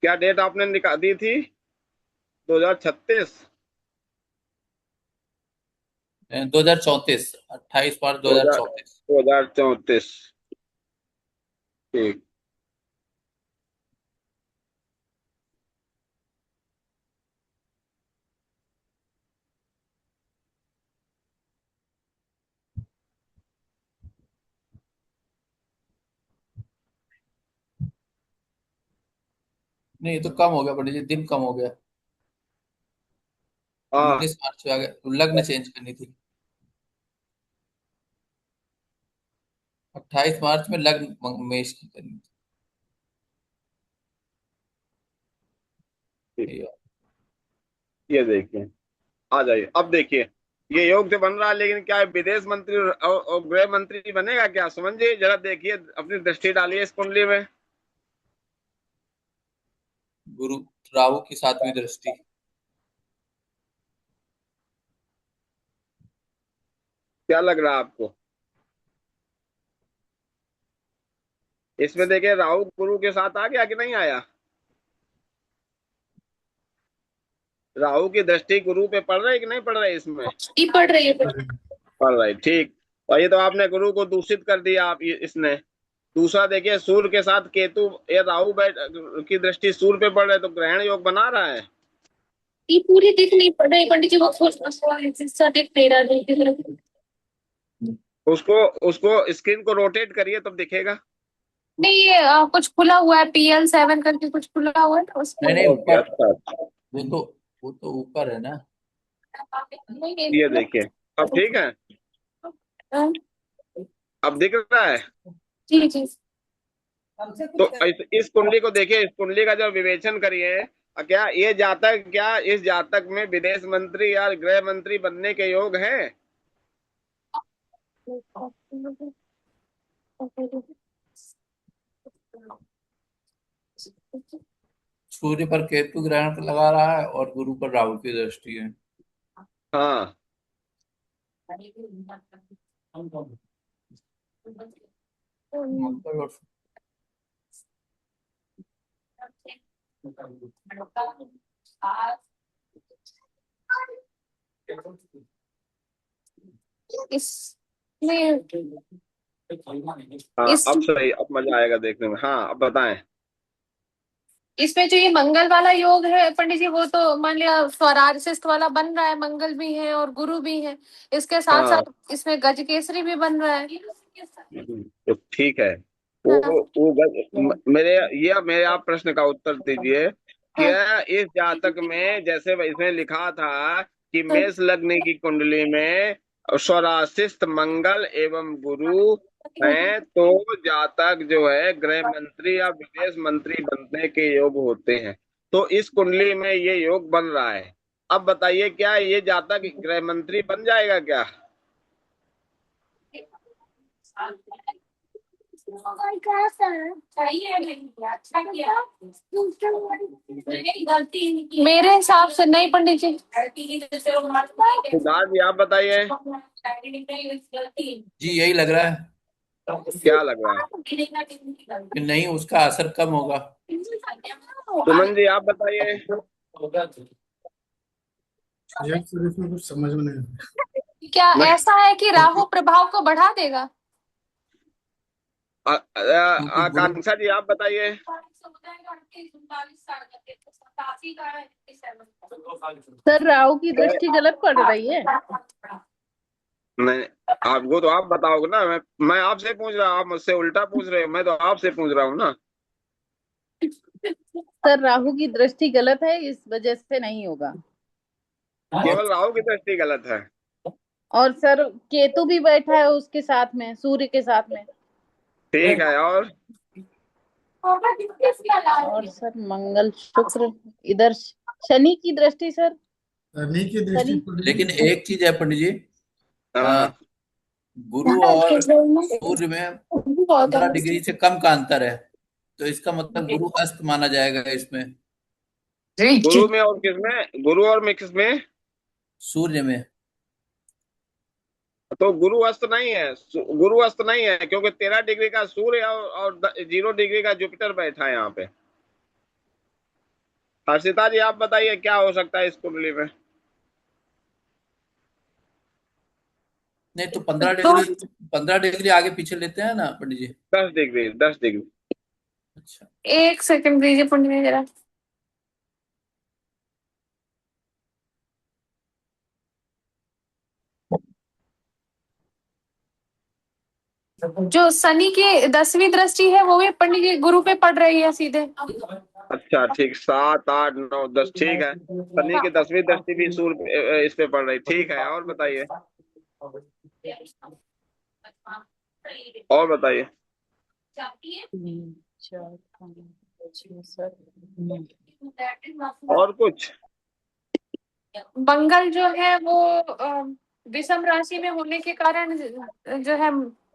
क्या डेट आपने निकाल दी थी? 2036। 2034, 28 मार्च दो दो हजार हजार चौंतीस 2034, ठीक। नहीं, ये तो कम हो गया पंडित जी, दिन कम हो गया। हाँ, 19 मार्च पे आ गया, लग्न चेंज करनी थी। 28 मार्च में लग्न मेष की करनी ठीक। थी। ये देखिए, आ जाइए, अब देखिए। ये योग से बन रहा है, लेकिन क्या विदेश मंत्री और गृह मंत्री बनेगा क्या? समझिए जरा, देखिए, अपनी दृष्टि डालिए इस कुंडली में। गुरु राहु की 7वीं दृष्टि। क्या लग रहा है आपको? इसमें देखिए, राहु गुरु के साथ आ गया कि नहीं आया? राहु की दृष्टि गुरु पे पड़ रही कि नहीं पड़ रही इसमें? ई पढ़ रही है। पड़ रही, ठीक। और ये तो आपने गुरु को दूषित कर दिया आप, इसने। दूसरा देखिए, सूर्य के साथ केतु, ये राहु बैठ की दृष्टि सूर्य पे पड़ रही है, तो ग्रहण योग बना रहा है। ये पूरी दिख नहीं पड़ रही पंडित जी, वो हिस्सा दिख नहीं रहा, दिख रहा। उसको उसको स्क्रीन को रोटेट करिए, तब दिखेगा। नहीं, ये कुछ खुला हुआ है, PL7 करके कुछ खुला हुआ है ना नहीं उसमें। नहीं, ओके, ऊपर। अच्छा अच्छा। वो तो वो तो ऊपर है ना। नहीं, ये देखिए, अब ठीक है। हाँ, अब दिख रहा है। जी जी। तो इस कुंडली को देखिए, इस कुंडली का जब विवेचन करिए, क्या ये जातक, क्या इस जातक में विदेश मंत्री या गृह मंत्री बनने के योग हैं? सूर्य पर केतु ग्रहण लगा रहा है और गुरु पर राहु की दृष्टि है। हाँ, मंगल और इसमें हाँ, इस अब सही, अब मजा आएगा देखने में। हाँ, अब बताएं। इसमें जो ये मंगल वाला योग है पंडित जी, वो तो मान लिया स्वराशिष्ट वाला बन रहा है, मंगल भी है और गुरु भी है, इसके साथ हाँ साथ इसमें गजकेसरी भी बन रहा है। तो ठीक है। हाँ मेरे आप प्रश्न का उत्तर दीजिए। क्या इस जातक में, जैसे इसमें लिखा था कि मेष लग्न की कुंडली में स्वराशिष्ट मंगल एवं गुरु हैं, तो जातक जो है गृह मंत्री या विदेश मंत्री बनने के योग होते हैं। तो इस कुंडली में ये योग बन रहा है। अब बताइए, क्या ये जातक गृह मंत्री बन जाएगा क्या? मेरे हिसाब से नहीं पंडित जी। सिद्धार्थ जी आप बताइए, जी यही लग रहा है क्या लग रहा है? कि नहीं, उसका असर कम होगा। सुमन जी आप बताइए। यार सर इसमें कुछ समझ में नहीं आता। क्या ऐसा है कि राहु प्रभाव को बढ़ा देगा? क्योंकि गुरु आकांक्षा जी आप बताइए। सर राहु की दृष्टि गलत पड़ रही है। नहीं, आपको तो आप बताओगे ना। मैं आपसे पूछ रहा हूँ, आप मुझसे उल्टा पूछ रहे हो। मैं तो आपसे पूछ रहा हूँ ना। सर राहु की दृष्टि गलत है, इस वजह से नहीं होगा। केवल राहु की दृष्टि गलत है। और सर केतु भी बैठा है उसके साथ में, सूर्य के साथ में। ठीक है। और सर मंगल शुक्र, इधर शनि की दृष्टि सर। शनि की दृष्टि पड़ रही लेकिन है। एक चीज है पंडित जी, हाँ, गुरु और सूर्य में 15 डिग्री से कम का अंतर है, तो इसका मतलब गुरु अस्त माना जाएगा इसमें। गुरु में और किसमें? गुरु और में किसमें? सूर्य में। तो गुरु अस्त नहीं है, गुरु अस्त नहीं है, क्योंकि 13 डिग्री का सूर्य और 0 डिग्री का जुपिटर बैठा है यहाँ पे। हर्षिता जी आप बताइए, क्या हो सकता है इस कुंडली में? नहीं तो 15 डिग्री आगे पीछे लेते हैं ना पंडित जी। 10 डिग्री, 10 डिग्री। अच्छा, एक सेकंड दीजिए पंडित जी जरा। जो शनि की 10वीं दृष्टि है वो भी पंडित जी गुरु पे पड़ रही है सीधे। अच्छा ठीक, 7, 8, 9, 10, ठीक है। शनि की 10वीं दृष्टि भी सूर्य इस पे पड़ रही, ठीक है। और बताइए, और बताइए। और कुछ? मंगल जो है वो विषम राशि में होने के कारण जो है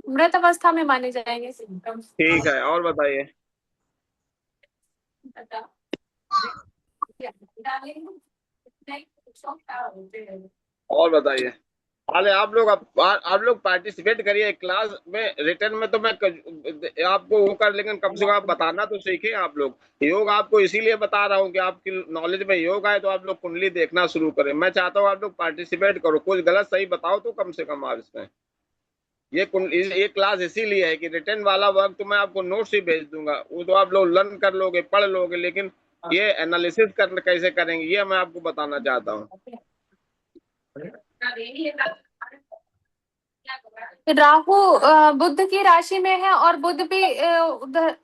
मृत अवस्था में माने जाएंगे। ठीक है। और बताइए। और बताइए। अरे आप लोग पार्टिसिपेट करिए क्लास में। रिटर्न में तो मैं आपको वो कर, लेकिन कम से कम आप बताना तो सीखिए। आप लोग योग आपको इसीलिए बता रहा हूँ कि आपकी नॉलेज में योग आए, तो आप लोग कुंडली देखना शुरू करें। मैं चाहता हूँ आप लोग पार्टिसिपेट करो, कुछ गलत सही बताओ तो कम से कम आप इसमें। ये क्लास इसीलिए है कि रिटर्न वाला वर्क तो मैं आपको नोट्स ही भेज दूंगा, वो तो आप लोग लर्न कर लोगे, पढ़ लोगे, लेकिन ये एनालिसिस कैसे करेंगे ये मैं आपको बताना चाहता हूँ। राहु बुध की राशि में है और बुध भी उधर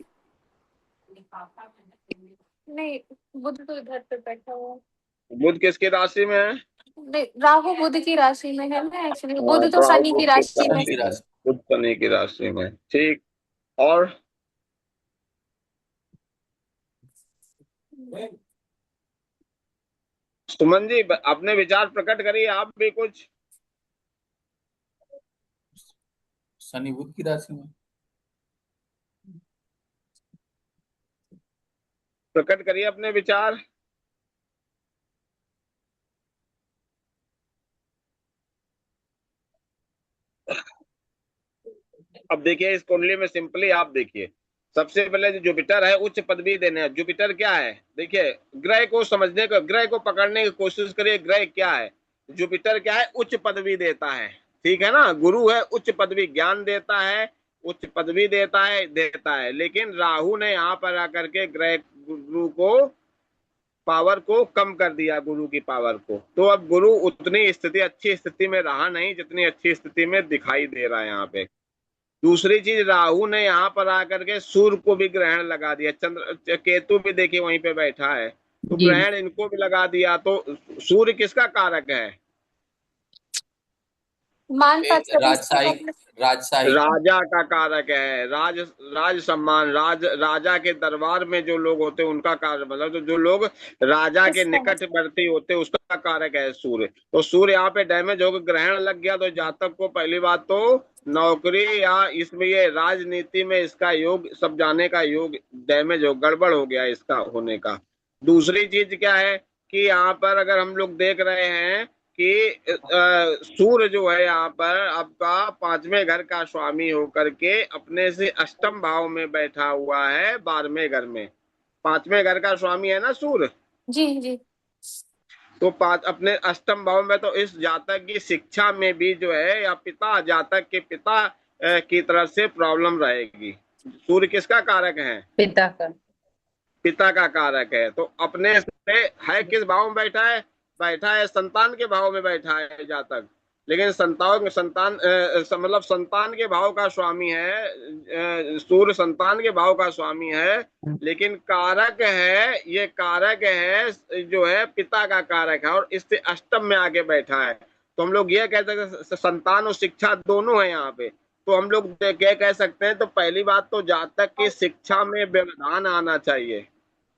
नहीं, बुध तो इधर पे बैठा हुआ है। बुध किसकी राशि में है? नहीं, राहु बुध की राशि में है ना एक्चुअली, हाँ, बुध तो राहु शनि बुध की की राशि में। शनि की राशि। बुध शनि की राशि में, ठीक। और सुमन जी अपने विचार प्रकट करिए, आप भी कुछ शनि बुध की राशि में। प्रकट करिए अपने विचार। अब देखिए इस कुंडली में सिंपली आप देखिए, सबसे पहले जो जुपिटर है उच्च पदवी देने हैं। जुपिटर क्या है? देखिए ग्रह को समझने का, ग्रह को पकड़ने की कोशिश करिए। ग्रह क्या है? जुपिटर क्या है? उच्च पदवी देता है, ठीक है ना। गुरु है उच्च पदवी, ज्ञान देता है, उच्च पदवी देता है। लेकिन राहु ने यहाँ पर आकर के ग्रह गुरु को पावर को कम कर दिया, गुरु की पावर को। तो अब गुरु उतनी स्थिति अच्छी स्थिति में रहा नहीं जितनी अच्छी स्थिति में दिखाई दे रहा है यहाँ पे। दूसरी चीज, राहु ने यहाँ पर आकर के सूर्य को भी ग्रहण लगा दिया, चंद्र केतु भी देखिए वहीं पे बैठा है, तो जी। ग्रहण इनको भी लगा दिया। तो सूर्य किसका कारक है? मान पक्ष राजशाही राजा का कारक है। राज सम्मान, राजा के दरबार में जो लोग होते हैं उनका कारक, मतलब तो जो लोग राजा के निकटवर्ती होते हैं उसका कारक है सूर्य। तो सूर्य यहाँ पे डैमेज होकर ग्रहण लग गया तो जातक को पहली बात तो नौकरी या इसमें ये राजनीति में इसका योग सब जाने का योग डैमेज हो, गड़बड़ हो गया इसका होने का। दूसरी चीज क्या है कि यहाँ पर अगर हम लोग देख रहे हैं कि सूर्य जो है यहाँ पर आपका 5वें घर का स्वामी होकर के अपने से अष्टम भाव में बैठा हुआ है 12वें घर में। 5वें घर का स्वामी है ना सूर्य। जी जी। तो अपने अष्टम भाव में, तो इस जातक की शिक्षा में भी जो है या पिता, जातक के पिता की तरफ से प्रॉब्लम रहेगी। सूर्य किसका कारक है? पिता का कारक है। तो अपने से है किस भाव में बैठा है? बैठा है संतान के भाव में बैठा है जातक, लेकिन मतलब संतान के भाव का स्वामी है सूर्य, संतान के भाव का स्वामी है, लेकिन कारक है, ये कारक है जो है पिता का कारक है और इससे अष्टम में आके बैठा है। तो हम लोग ये कहते हैं संतान और शिक्षा दोनों है यहाँ पे। तो हम लोग क्या कह सकते हैं? तो पहली बात तो जातक की शिक्षा में व्यवधान आना चाहिए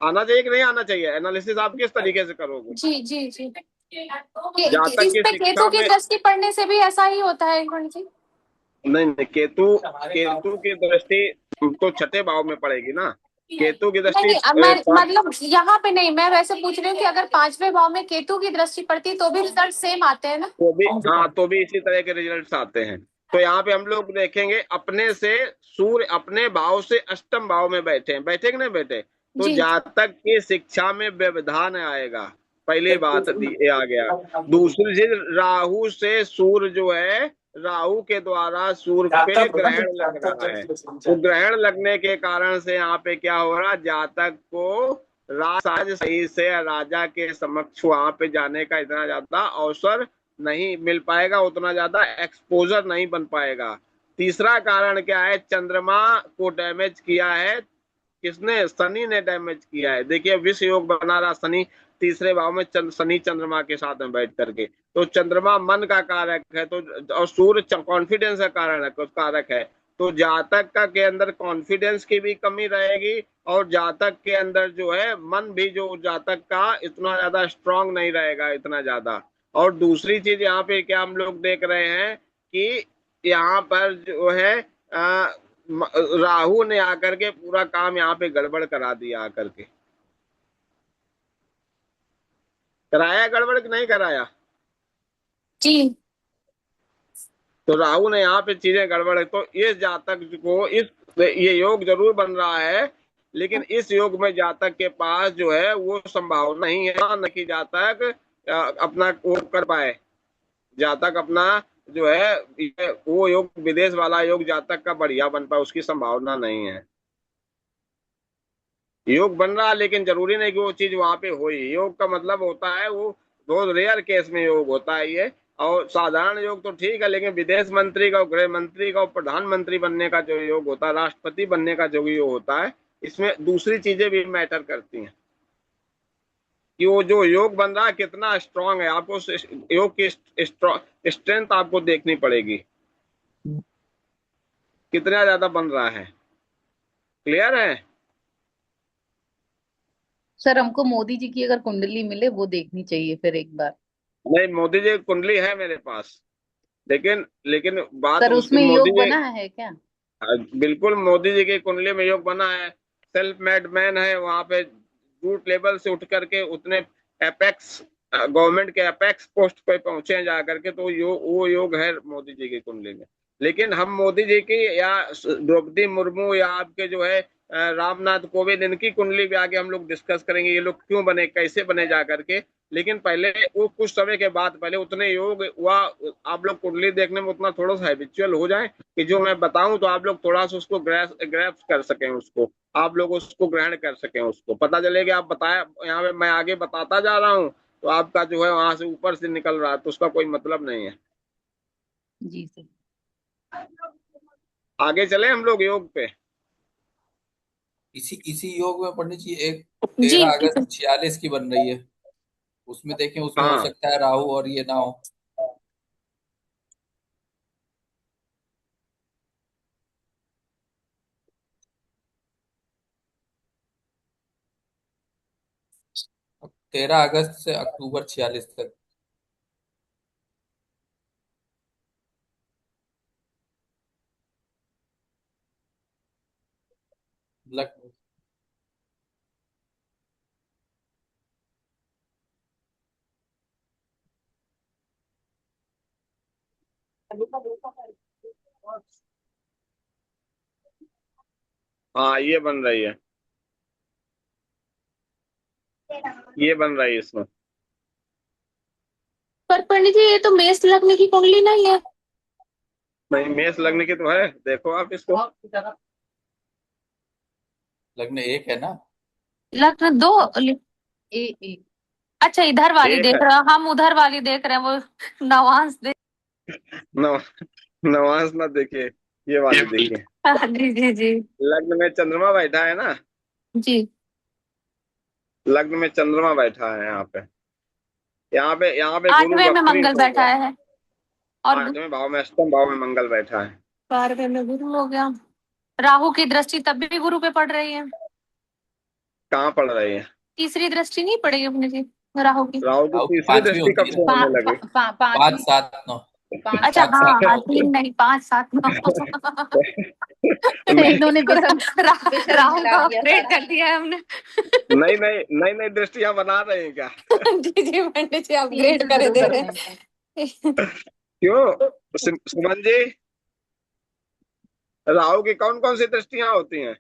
कि नहीं आना चाहिए? एनालिसिस आप किस तरीके से करोगे? जी जी जी। जातक इस की पे शिक्षा केतु की में दृष्टि पड़ने से भी ऐसा ही होता है जी? नहीं, केतु की दृष्टि तो छठे भाव में पड़ेगी ना। केतु की दृष्टि मतलब यहाँ पे नहीं, मैं वैसे पूछ रही हूँ कि अगर 5वें भाव में केतु की दृष्टि पड़ती तो भी रिजल्ट सेम आते हैं ना? तो भी इसी तरह के रिजल्ट्स आते हैं। तो यहाँ पे हम लोग देखेंगे अपने से सूर्य अपने भाव से अष्टम भाव में बैठे कि नहीं बैठे, तो जातक की शिक्षा में व्यवधान आएगा। पहली बात ये आ गया। दूसरी चीज, राहु से सूर्य जो है, राहु के द्वारा सूर्य पे ग्रहण लग रहा है। तो ग्रहण लगने के कारण से यहाँ पे क्या हो रहा, जातक को राज सही से राजा के समक्ष वहां पे जाने का इतना ज्यादा अवसर नहीं मिल पाएगा, उतना ज्यादा एक्सपोजर नहीं बन पाएगा। तीसरा कारण क्या है? चंद्रमा को डैमेज किया है किसने? शनि ने डैमेज किया है। देखिए विष योग बना रहा शनि तीसरे भाव में, शनि चंद्रमा के साथ में बैठ करके। तो चंद्रमा मन का कारक है, तो और सूर्य कॉन्फिडेंस का कारक है। तो जातक का के अंदर कॉन्फिडेंस की भी कमी रहेगी और जातक के अंदर जो है मन भी जो जातक का इतना ज्यादा स्ट्रांग नहीं रहेगा, इतना ज्यादा। और दूसरी चीज यहाँ पे क्या हम लोग देख रहे हैं कि यहाँ पर जो है राहु ने आकर के पूरा काम यहाँ पे गड़बड़ करा दिया। आकर के कराया गड़बड़ कि नहीं कराया जी? तो राहु ने यहाँ पे चीजें गड़बड़ है। तो इस जातक को ये योग जरूर बन रहा है, लेकिन इस योग में जातक के पास जो है वो संभावना नहीं है न कि जातक अपना वो कर पाए। जातक अपना जो है वो योग, विदेश वाला योग जातक का बढ़िया बन पाए, उसकी संभावना नहीं है। योग बन रहा लेकिन जरूरी नहीं कि वो चीज वहां पे हो ही। योग का मतलब होता है वो बहुत रेयर केस में योग होता है ये, और साधारण योग तो ठीक है, लेकिन विदेश मंत्री का, गृह मंत्री का, प्रधानमंत्री बनने का जो योग होता है, राष्ट्रपति बनने का जो योग होता है, इसमें दूसरी चीजें भी मैटर करती हैं कि वो जो योग बन रहा है कितना स्ट्रांग है। आपको योग की स्ट्रेंथ आपको देखनी पड़ेगी, कितना ज्यादा बन रहा है। क्लियर है? सर हमको मोदी जी की अगर कुंडली मिले वो देखनी चाहिए फिर एक बार। नहीं, मोदी जी की कुंडली है मेरे पास, लेकिन बात सर उसमें योग बना है क्या? बिल्कुल, मोदी जी की कुंडली में योग बना है। सेल्फ मेड मैन है, वहां पे रूट लेवल से उठ करके उतने एपेक्स, गवर्नमेंट के एपेक्स पोस्ट पे पहुंचे हैं जाकर के। तो वो योग है मोदी जी की कुंडली में। लेकिन हम मोदी जी की या द्रौपदी मुर्मू या आपके जो है रामनाथ कोविंद, इनकी कुंडली भी आगे हम लोग डिस्कस करेंगे, ये लोग क्यों बने, कैसे बने जा करके। लेकिन पहले वो कुछ समय के बाद पहले उतने योग हुआ, आप लोग कुंडली देखने में उतना थोड़ा सा हैबिचुअल हो जाए कि जो मैं बताऊं तो आप लोग थोड़ा सा उसको ग्रैस्प कर सकें, उसको आप लोग उसको ग्रहण कर सकें, उसको पता चले कि आप बताया, यहाँ पे मैं आगे बताता जा रहा हूँ तो आपका जो है वहां से ऊपर से निकल रहा है, तो उसका कोई मतलब नहीं है। जी सर। आगे चले हम लोग योग पे। इसी इसी योग में पंडित जी एक जी 13 अगस्त 46 की बन रही है, उसमें देखें, उसमें हो हाँ सकता है राहु और ये ना हो। अब 13 अगस्त से अक्टूबर 46 तक। लग हाँ, ये बन रही है, ये बन रही है इसमें। पर पंडित जी ये तो मेष लग्न की कुंडली नहीं है। नहीं, मेष लगने की तो है, देखो आप इसको। लग्न एक है ना। लग्न दो एक अच्छा इधर वाली एक देख है, रहे हो, हम उधर वाली देख रहे हैं, वो नवांश देख। नौ नवांश मत देखिए, ये वाली देखिए। जी जी जी लग्न में चंद्रमा बैठा है ना, जी। लग्न में चंद्रमा बैठा है यहाँ पे, यहाँ पे गुरु 8वें में वक्री मंगल हो बैठा गया। है और 8वें भाव में, अष्टम भाव में मंगल बैठा है। 12वें में गुरु हो गया। राहु की दृष्टि तब भी गुरु पे पड़ रही है। कहाँ पड़ रही है? तीसरी दृष्टि नहीं पड़ेगी अपने जी राहु की। राहु की राहु की तीसरी 5वीं दृष्टि होती कब है से ना। होने लगी? 5, पांचवी 7, 9। पांच अच्छा 5, हाँ 7, हाँ 9। 3 नहीं 5 7 9। मैं इन्होंने विषम विषम राहु मिला का दिया अपग्रेड सारा। कर दिया है हमने। नई नई नई नई दृष्टियां बना रहे हैं क्या? जी जी पंडित जी चेंज अपग्रेड करे दे जरूर रहे करते हैं। हैं। क्यों सुमन जी, राहु की कौन कौन सी दृष्टियां होती हैं?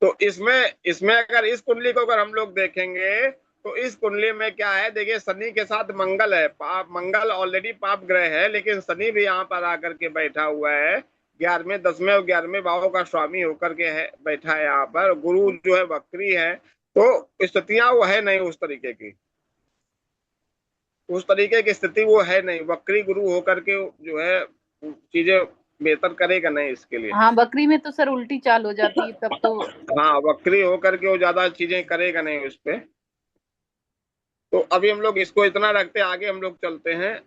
तो इसमें इसमें अगर इस कुंडली को अगर हम लोग देखेंगे तो इस कुंडली में क्या है, देखिए शनि के साथ मंगल है, पाप, मंगल ऑलरेडी पाप ग्रह है, लेकिन शनि भी यहाँ पर आकर के बैठा हुआ है, 11वें 10वें और 11वें भावों का स्वामी होकर के है बैठा है यहाँ पर। गुरु जो है वक्री है, तो स्थितियां वो है नहीं उस तरीके की, उस तरीके की स्थिति वो है नहीं, वक्री गुरु होकर के जो है चीजें बेहतर करेगा नहीं इसके लिए। हाँ बकरी में तो सर उल्टी चाल हो जाती है तब तो। हाँ, वक्री होकर के वो ज्यादा चीजें करेगा नहीं उस पे। तो अभी हम लोग इसको इतना रखते हैं, आगे हम लोग चलते हैं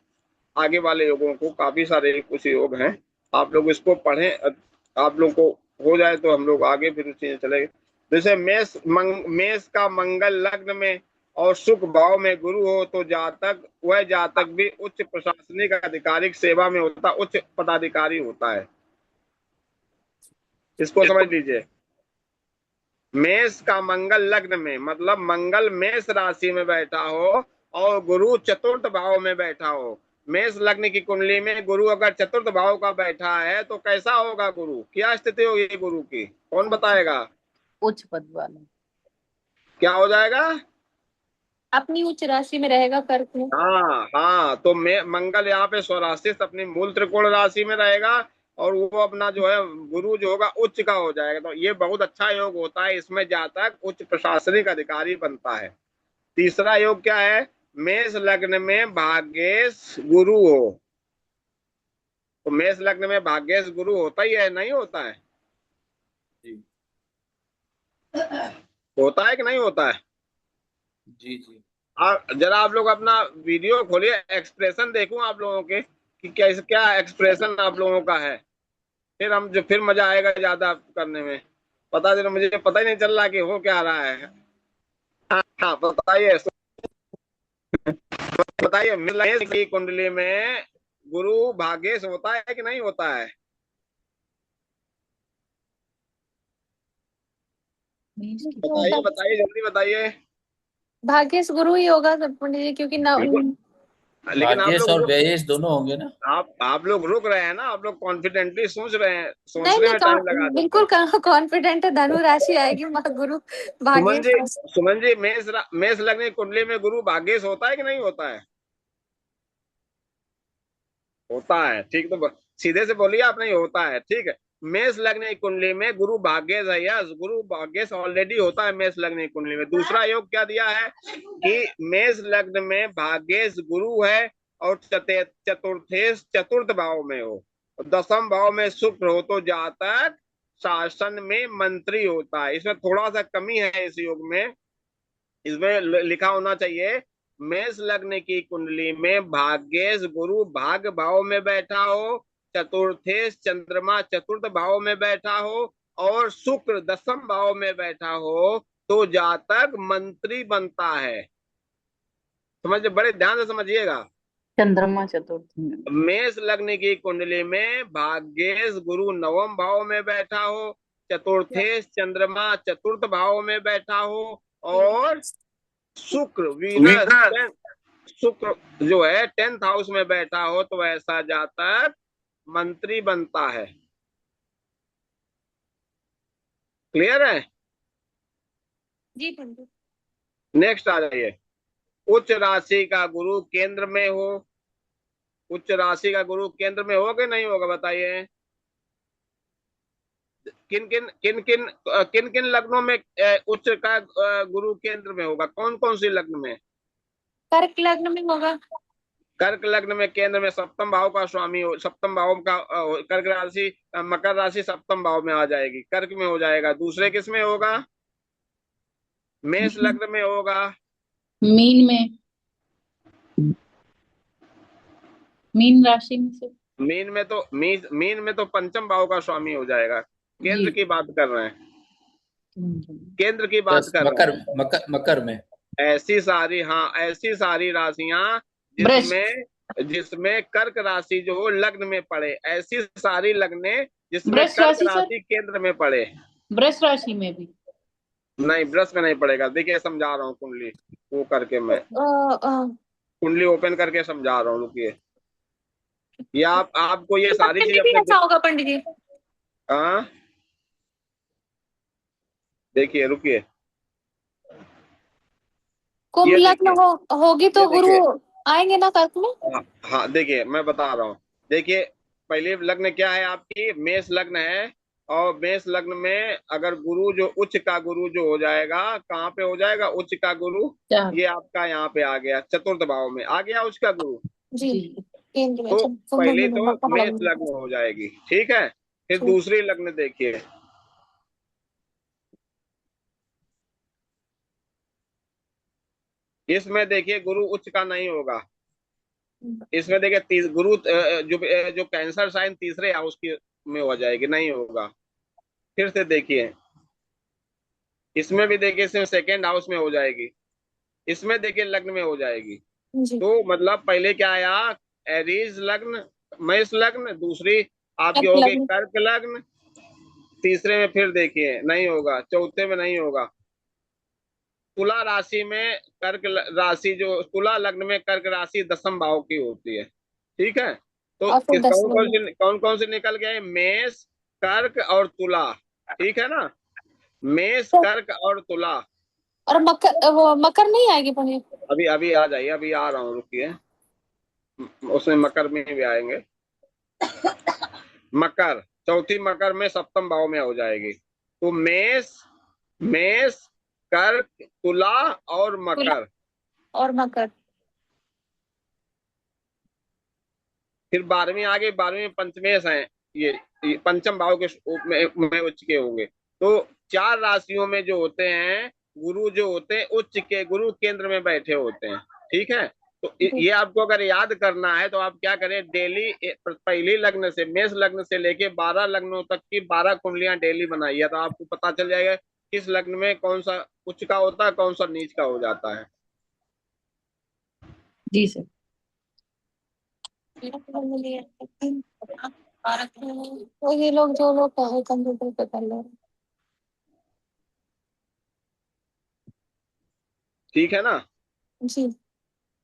आगे वाले योगों को, काफी सारे कुछ योग हैं, आप लोग इसको पढ़ें, आप लोग को हो जाए तो हम लोग आगे फिर चीजें चलेंगे। जैसे मेष का मंगल लग्न में और सुख भाव में गुरु हो तो जातक, वह जातक भी उच्च प्रशासनिक आधिकारिक सेवा में होता, उच्च पदाधिकारी होता है। इसको समझ लीजिए। मेष का मंगल लग्न में मतलब मंगल मेष राशि में बैठा हो और गुरु चतुर्थ भाव में बैठा हो। मेष लग्न की कुंडली में गुरु अगर चतुर्थ भाव का बैठा है तो कैसा होगा गुरु, क्या स्थिति होगी गुरु की, कौन बताएगा? उच्च पद वाला। क्या हो जाएगा? अपनी उच्च राशि में रहेगा कर्क में। हाँ हाँ, तो मंगल यहाँ पे स्वराशित अपनी मूल त्रिकोण राशि में रहेगा और वो अपना जो है गुरु जो होगा उच्च का हो जाएगा, तो ये बहुत अच्छा योग होता है, इसमें जातक उच्च प्रशासनिक अधिकारी बनता है। तीसरा योग क्या है? मेष लग्न में भाग्येश गुरु हो, तो मेष लग्न में भाग्येश गुरु होता ही है, नहीं होता है? जी होता है कि नहीं होता है? जी जी। जरा आप लोग अपना वीडियो खोलिए, एक्सप्रेशन देखूं आप लोगों के कि कैसे क्या एक्सप्रेशन आप लोगों का है, फिर हम जो फिर मजा आएगा ज्यादा करने में। पता चला मुझे पता ही नहीं चल रहा कि हो क्या रहा है। हाँ हाँ, बताइए बताइए, मिलाइए की कुंडली में गुरु भाग्येश होता है कि नहीं होता है? बताइए बताइए, जल्दी बताइए। भाग्येश गुरु ही होगा सब पंडित जी, क्योंकि बिल्कुल लेकिन आप भाग्येश लोग और व्ययेश दोनों होंगे ना। आप लोग रुक रहे हैं ना, आप लोग कॉन्फिडेंटली सोच रहे हैं, नहीं सोचने में टाइम नहीं, लगा देते बिल्कुल हैं। कॉन्फिडेंट है, धनु राशि आएगी गुरु सुमन भाग्य। जी, सुमन जी, मेष लग्न की कुंडली में गुरु भाग्येश होता है कि नहीं होता है? होता है, ठीक। तो सीधे से बोलिए आप, नहीं होता है, ठीक है। मेष लग्न की कुंडली में गुरु भाग्येश है, यस, गुरु भाग्येश ऑलरेडी होता है मेष लग्न की कुंडली में। दूसरा योग क्या दिया है कि मेष लग्न में भाग्येश गुरु है और चतुर्थेश चतुर्थ भाव में हो, दसम भाव में शुक्र हो, तो जातक शासन में मंत्री होता है। इसमें थोड़ा सा कमी है इस योग में, इसमें लिखा होना चाहिए मेष लग्न की कुंडली में भाग्येश गुरु भाग भाव में बैठा हो, चतुर्थेश चंद्रमा चतुर्थ भाव में बैठा हो और शुक्र दसम भाव में बैठा हो, तो जातक मंत्री बनता है। समझ, बड़े ध्यान से समझिएगा। चंद्रमा चतुर्थी में। मेष लग्न की कुंडली में भाग्येश गुरु नवम भाव में बैठा हो, चतुर्थेश चंद्रमा चतुर्थ भाव में बैठा हो और शुक्र वीनस शुक्र जो है 10th हाउस में बैठा हो, तो ऐसा जातक मंत्री बनता है। क्लियर है? जी पंडित। नेक्स्ट आ जाइए। उच्च राशि का गुरु केंद्र में हो, उच्च राशि का गुरु केंद्र में होगा कि नहीं होगा, बताइए। किन किन किन किन किन किन लग्नों में उच्च का गुरु केंद्र में होगा, कौन कौन सी लग्न में? कर्क लग्न में होगा। कर्क लग्न में केंद्र में सप्तम भाव का स्वामी हो, सप्तम भाव का कर्क राशि मकर राशि सप्तम भाव में आ जाएगी, कर्क में हो जाएगा। दूसरे किस में होगा? मेष लग्न में होगा। मीन में, मीन राशि में से। मीन में तो पंचम भाव का स्वामी हो जाएगा। केंद्र की बात कर रहे हैं, केंद्र की बात कर रहे हैं। मकर में ऐसी सारी, हाँ, ऐसी सारी राशियां जिसमें जिसमें कर्क राशि जो हो लग्न में पड़े, ऐसी सारी लग्ने जिसमें वृष कर्क राशि सर, राशि केंद्र में पड़े। वृष राशि में भी नहीं, वृष में नहीं पड़ेगा। देखिए समझा रहा हूँ, कुंडली वो करके मैं कुंडली ओपन करके समझा रहा हूँ, रुकिए। ये आपको ये सारी चीज भी अपने ऐसा होगा पंडित जी? हाँ, देखिए, रुकिए। कुंभ ये लग्न देखिए, होगी तो ये गुरु देखिए। आएंगे ना कर्क में? हाँ, देखिए मैं बता रहा हूँ। देखिए, पहले लग्न क्या है आपकी, मेष लग्न है। और मेष लग्न में अगर गुरु जो उच्च का गुरु जो हो जाएगा, कहाँ पे हो जाएगा उच्च का गुरु? ये आपका यहाँ पे आ गया, चतुर्थ भाव में आ गया उच्च का गुरु। जी, केंद्र में। तो पहले तो मेष लग्न हो जाएगी, ठीक है। फिर दूसरी लग्न देखिए, इसमें देखिए गुरु उच्च का नहीं होगा। इसमें देखिए गुरु जो कैंसर साइन तीसरे हाउस की में हो जाएगी, नहीं होगा। फिर से देखिए, इसमें भी देखिए इसमें सेकेंड हाउस में हो जाएगी, इसमें देखिए लग्न में हो जाएगी। तो मतलब पहले क्या आया, एरीज लग्न, मेष लग्न, दूसरी आपकी होगी कर्क लग्न, तीसरे में फिर देखिए नहीं होगा, चौथे में नहीं होगा। तुला राशि में कर्क राशि जो तुला लग्न में कर्क राशि दसम भाव की होती है, ठीक है। तो कौन कौन से निकल गए? मेष, कर्क और तुला, ठीक है ना। मेष, कर्क और तुला। और मकर नहीं आएगी पंडित? अभी अभी आ जाइए, अभी आ रहा हूँ, रुकिए। उसमें मकर में भी आएंगे। मकर, चौथी मकर में सप्तम भाव में हो जाएगी। तो मेष, कर्क, तुला और मकर। फिर 12वीं आगे, 12वीं पंचमेश है, ये पंचम भाव के में उच्च के होंगे। तो 4 राशियों में जो होते हैं गुरु, जो होते हैं उच्च के गुरु केंद्र में बैठे होते हैं, ठीक है। तो ये आपको अगर याद करना है तो आप क्या करें, डेली पहली लग्न से, मेष लग्न से लेके 12 लग्नों तक की 12 कुंडलियां डेली बनाइए, तो आपको पता चल जाएगा किस लग्न में कौन सा उच्च का होता है, कौन सा नीच का हो जाता है। जी सर। तो ये लोग जो लोग कंप्यूटर पे कर ले, ठीक है ना। जी।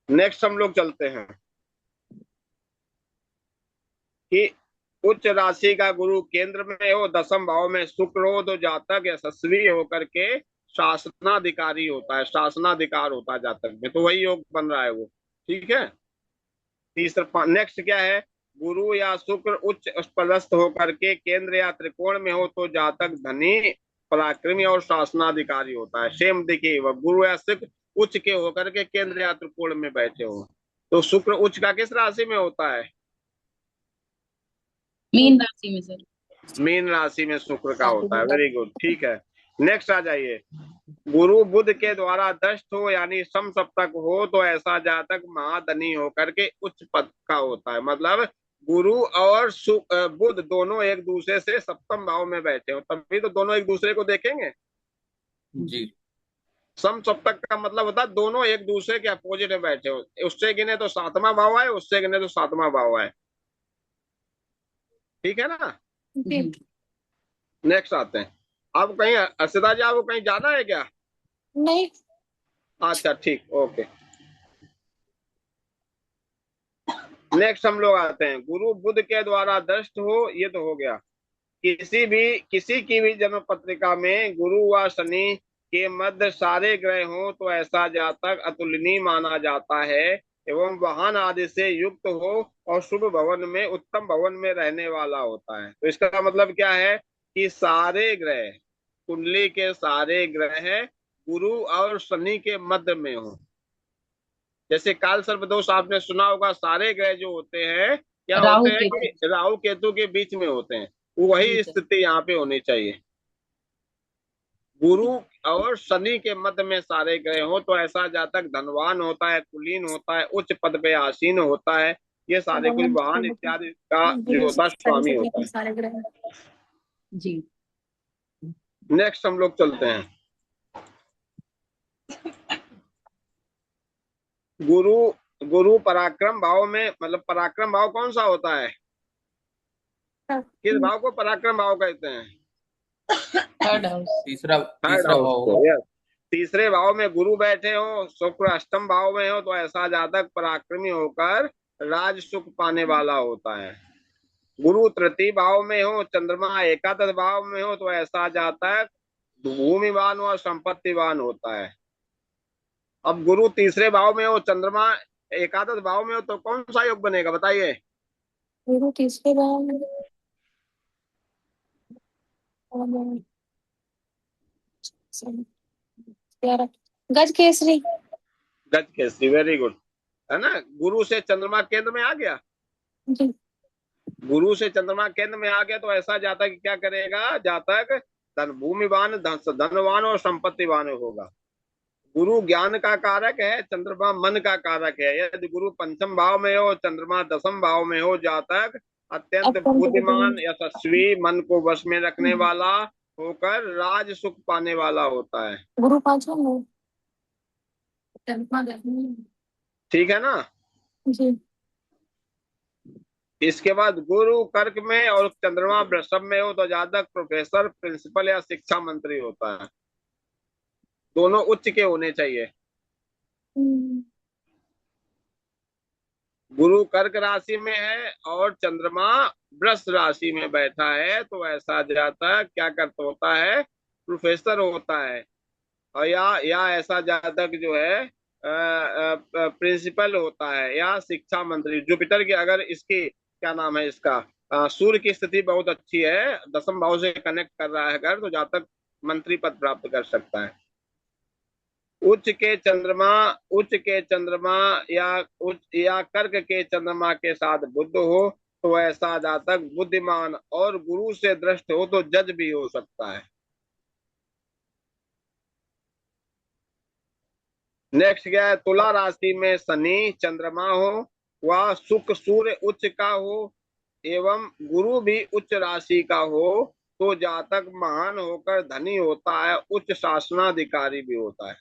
नेक्स्ट हम लोग चलते हैं। कि उच्च राशि का गुरु केंद्र में हो, दसम भाव में शुक्र हो, तो जातक यशस्वी होकर के शासनाधिकारी होता है, शासनाधिकार होता है जातक में, तो वही योग बन रहा है वो। ठीक है। तीसरा नेक्स्ट क्या है, गुरु या शुक्र उच्च पदस्थ होकर के केंद्र या त्रिकोण में हो तो जातक धनी, पराक्रमी और शासनाधिकारी होता है। सेम देखिए, वह गुरु या शुक्र उच्च के होकर के केंद्र या त्रिकोण में बैठे हो, तो शुक्र उच्च का किस राशि में होता है? मीन राशि में सर। मीन राशि में शुक्र का होता है। वेरी गुड, ठीक है। नेक्स्ट आ जाइए, गुरु बुध के द्वारा दष्ट हो यानी समसप्तक हो तो ऐसा जातक महाधनी होकर के उच्च पद का होता है। मतलब गुरु और बुध दोनों एक दूसरे से सप्तम भाव में बैठे हो, तभी तो दोनों एक दूसरे को देखेंगे। जी। समसप्तक का मतलब होता है दोनों एक दूसरे के अपोजिट में बैठे हो, उससे गिने तो सातवां भाव है, उससे गिने तो सातवां भाव है। ठीक है ना। नेक्स्ट आते हैं, आप कहीं अर्षिता जी, आपको कहीं जाना है क्या? नहीं। अच्छा ठीक, ओके। नेक्स्ट हम लोग आते हैं, गुरु बुध के द्वारा दष्ट हो, ये तो हो गया। किसी की भी जन्म पत्रिका में गुरु व शनि के मध्य सारे ग्रह हो तो ऐसा जातक अतुलनीय माना जाता है एवं वाहन आदि से युक्त हो और शुभ भवन में, उत्तम भवन में रहने वाला होता है। तो इसका मतलब क्या है कि सारे ग्रह, कुंडली के सारे ग्रह गुरु और शनि के मध्य में हो। जैसे काल सर्प दोष आपने सुना होगा, सारे ग्रह जो होते हैं क्या राहु होते हैं केतु। कि राहु केतु के बीच में होते हैं, वही स्थिति यहाँ पे होनी चाहिए। गुरु और शनि के मध्य में सारे ग्रह हो तो ऐसा जातक धनवान होता है, कुलीन होता है, उच्च पद पे आसीन होता है, ये सारे कुछ वाहन इत्यादि का जो होता है स्वामी होता है। सारे ग्रह। जी। नेक्स्ट हम लोग चलते हैं, गुरु पराक्रम भाव में, मतलब पराक्रम भाव कौन सा होता है? किस भाव को पराक्रम भाव कहते हैं? Third house. तीसरा थर्ड तीसरा हाउस भाव को, होगा। यस। तीसरे भाव में गुरु बैठे हो, शुक्र अष्टम भाव में हो तो ऐसा जातक पराक्रमी होकर राज सुख पाने वाला होता है। गुरु तृतीय भाव में हो, चंद्रमा एकादश भाव में हो तो ऐसा जातक भूमिवान और संपत्तिवान होता है। अब गुरु तीसरे भाव में हो, चंद्रमा एकादश भाव में हो तो कौन सा योग बनेगा बताइए? गुरु तीसरे भाव में, गज केसरी। गज केसरी, वेरी गुड, है ना। गुरु से चंद्रमा केंद्र में आ गया, जी। गुरु से चंद्रमा केंद्र में आ गया तो ऐसा जातक क्या करेगा? जातक भूमिवान, धनवान और संपत्तिवान होगा। गुरु ज्ञान का कारक है, चंद्रमा मन का कारक है। यदि गुरु पंचम भाव में हो, चंद्रमा दसम भाव में हो, जातक अत्यंत बुद्धिमान, यशस्वी, मन को वश में रखने वाला होकर राज सुख पाने वाला होता है। गुरु पांचवा। ठीक है ना। जी। इसके बाद गुरु कर्क में और चंद्रमा वृषभ में हो तो जातक प्रोफेसर, प्रिंसिपल या शिक्षा मंत्री होता है। दोनों उच्च के होने चाहिए। गुरु कर्क राशि में है और चंद्रमा वृष राशि में बैठा है तो ऐसा जातक क्या करता होता है? प्रोफेसर होता है, और या ऐसा जातक जो है प्रिंसिपल होता है या शिक्षा मंत्री। जुपिटर की अगर इसकी क्या नाम है इसका, सूर्य की स्थिति बहुत अच्छी है, दसम भाव से कनेक्ट कर रहा है अगर, तो जातक मंत्री पद प्राप्त कर सकता है। उच्च के चंद्रमा या कर्क के चंद्रमा के साथ बुध हो तो ऐसा जातक बुद्धिमान और गुरु से दृष्ट हो तो जज भी हो सकता है। नेक्स्ट क्या है, तुला राशि में शनि चंद्रमा हो व शुक्र सूर्य उच्च का हो एवं गुरु भी उच्च राशि का हो तो जातक महान होकर धनी होता है, उच्च शासनाधिकारी भी होता है।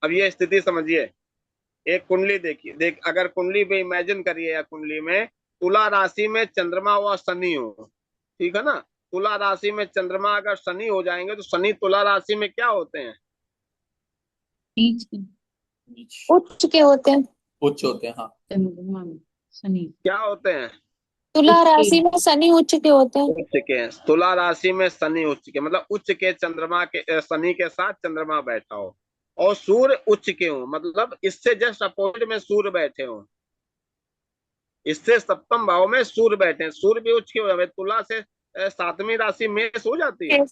अब ये स्थिति समझिए, एक कुंडली देखिए, अगर कुंडली पे इमेजिन करिए या कुंडली में तुला राशि में चंद्रमा व शनि हो, ठीक है ना। तुला राशि में चंद्रमा अगर शनि हो जाएंगे तो शनि तुला राशि में क्या होते हैं? उच्च के होते हैं। उच्च होते हैं, हाँ। चंद्रमा शनि क्या होते हैं? तुला उच्च राशि में शनि उच्च के होते हैं। उच्च के हैं। तुला राशि में शनि उच्च के, मतलब उच्च के चंद्रमा के, शनि के साथ चंद्रमा बैठा हो, और सूर्य उच्च के हो, मतलब इससे जस्ट अपोजिट में सूर्य बैठे हो, इससे सप्तम भाव में सूर्य बैठे हैं, सूर्य भी उच्च के हो जाए, तुला से 7वीं राशि मेष हो जाती है,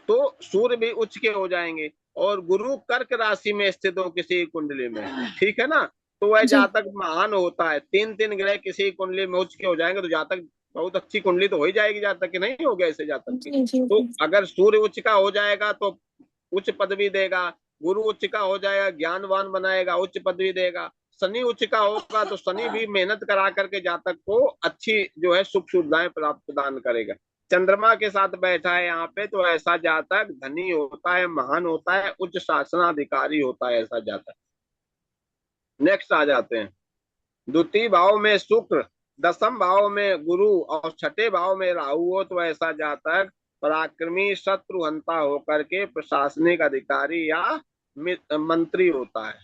तो सूर्य भी उच्च के हो जाएंगे, और गुरु कर्क राशि में स्थित हो किसी कुंडली में, ठीक है ना, तो वह जातक महान होता है। 3 ग्रह किसी कुंडली में उच्च के हो जाएंगे तो जातक बहुत अच्छी कुंडली तो हो ही जाएगी, जातक की नहीं हो गया ऐसे जातक की। तो अगर सूर्य उच्च का हो जाएगा तो उच्च पदवी देगा, गुरु उच्च का हो जाएगा ज्ञानवान बनाएगा, उच्च पदवी देगा, शनि उच्च का होगा तो शनि भी मेहनत करा करके जातक को अच्छी जो है सुख सुविधाएं प्राप्त प्रदान करेगा। चंद्रमा के साथ बैठा है यहाँ पे, तो ऐसा जातक धनी होता है, महान होता है, उच्च शासनाधिकारी होता है ऐसा जातक। नेक्स्ट आ जाते हैं, द्वितीय भाव में शुक्र, 10म भाव में गुरु और 6ठे भाव में राहु हो तो ऐसा जातक पराक्रमी शत्रुहंता होकर के प्रशासनिक अधिकारी या मंत्री होता है।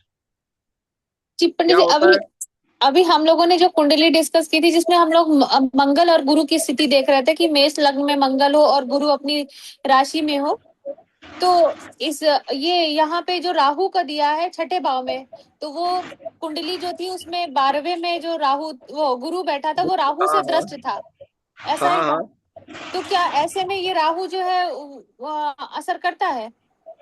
जी पंडित क्या जी, होता अभी है? अभी हम लोगों ने जो कुंडली डिस्कस की थी, जिसमें हम लोग मंगल और गुरु की स्थिति देख रहे थे कि मेष लग्न में मंगल हो और गुरु अपनी राशि में हो, तो इस ये यहाँ पे जो राहु का दिया है 6ठे भाव में, तो वो कुंडली जो थी उसमें 12वें में जो राहु वो गुरु बैठा था वो राहु से हाँ दृष्ट था, ऐसा है हाँ क्या? हाँ, तो क्या ऐसे में ये राहु जो है असर करता है?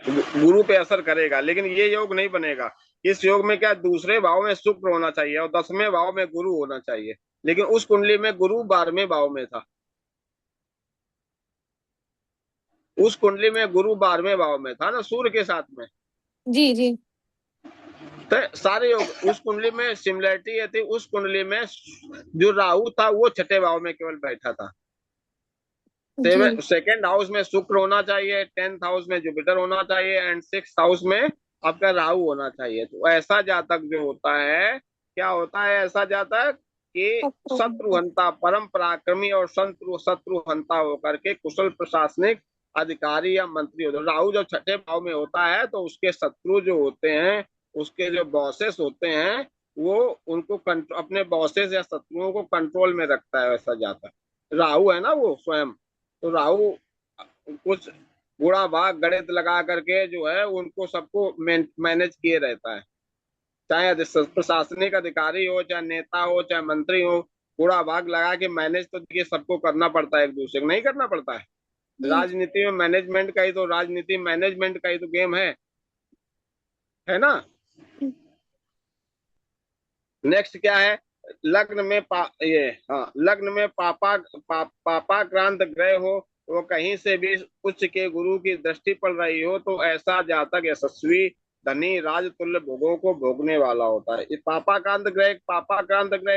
गुरु पे असर करेगा, लेकिन ये योग नहीं बनेगा। इस योग में क्या, दूसरे भाव में शुक्र होना चाहिए और 10वें भाव में गुरु होना चाहिए, लेकिन उस कुंडली में गुरु 12वें भाव में था, उस कुंडली में गुरु 12वें भाव में था ना, सूर्य के साथ में। जी जी। तो सारे योग उस कुंडली में सिमिलरिटी थी, उस कुंडली में जो राहु था वो 6ठे भाव में केवल बैठा था। सेकेंड हाउस में शुक्र होना चाहिए, 10th हाउस में जुपिटर होना चाहिए, एंड 6th हाउस में आपका राहु होना चाहिए। तो ऐसा जातक जो होता है, क्या होता है ऐसा जातक कि शत्रुहंता, परम पराक्रमी और शत्रुहंता होकर के कुशल प्रशासनिक अधिकारी या मंत्री होते हैं। राहु जब 6ठे भाव में होता है तो उसके शत्रु जो होते हैं, उसके जो बॉसेस होते हैं, वो उनको अपने बॉसेस या शत्रुओं को कंट्रोल में रखता है ऐसा जातक। राहु है ना वो स्वयं, तो राहु कुछ बुरा भाग गणित लगा करके जो है उनको सबको मैनेज किए रहता है, चाहे प्रशासनिक अधिकारी हो, चाहे नेता हो, चाहे मंत्री हो, बुरा भाग लगा के मैनेज तो देखिए सबको करना पड़ता है, एक दूसरे को नहीं करना पड़ता है। राजनीति में मैनेजमेंट का ही तो, राजनीति मैनेजमेंट का ही तो गेम है ना। नेक्स्ट क्या है, लग्न में लग्न में पापाक्रांत ग्रह हो, वो कहीं से भी उच्च के गुरु की दृष्टि पड़ रही हो तो ऐसा जातक यशस्वी धनी राजतुल्य भोगों को भोगने वाला होता है। ये पापाक्रांत ग्रह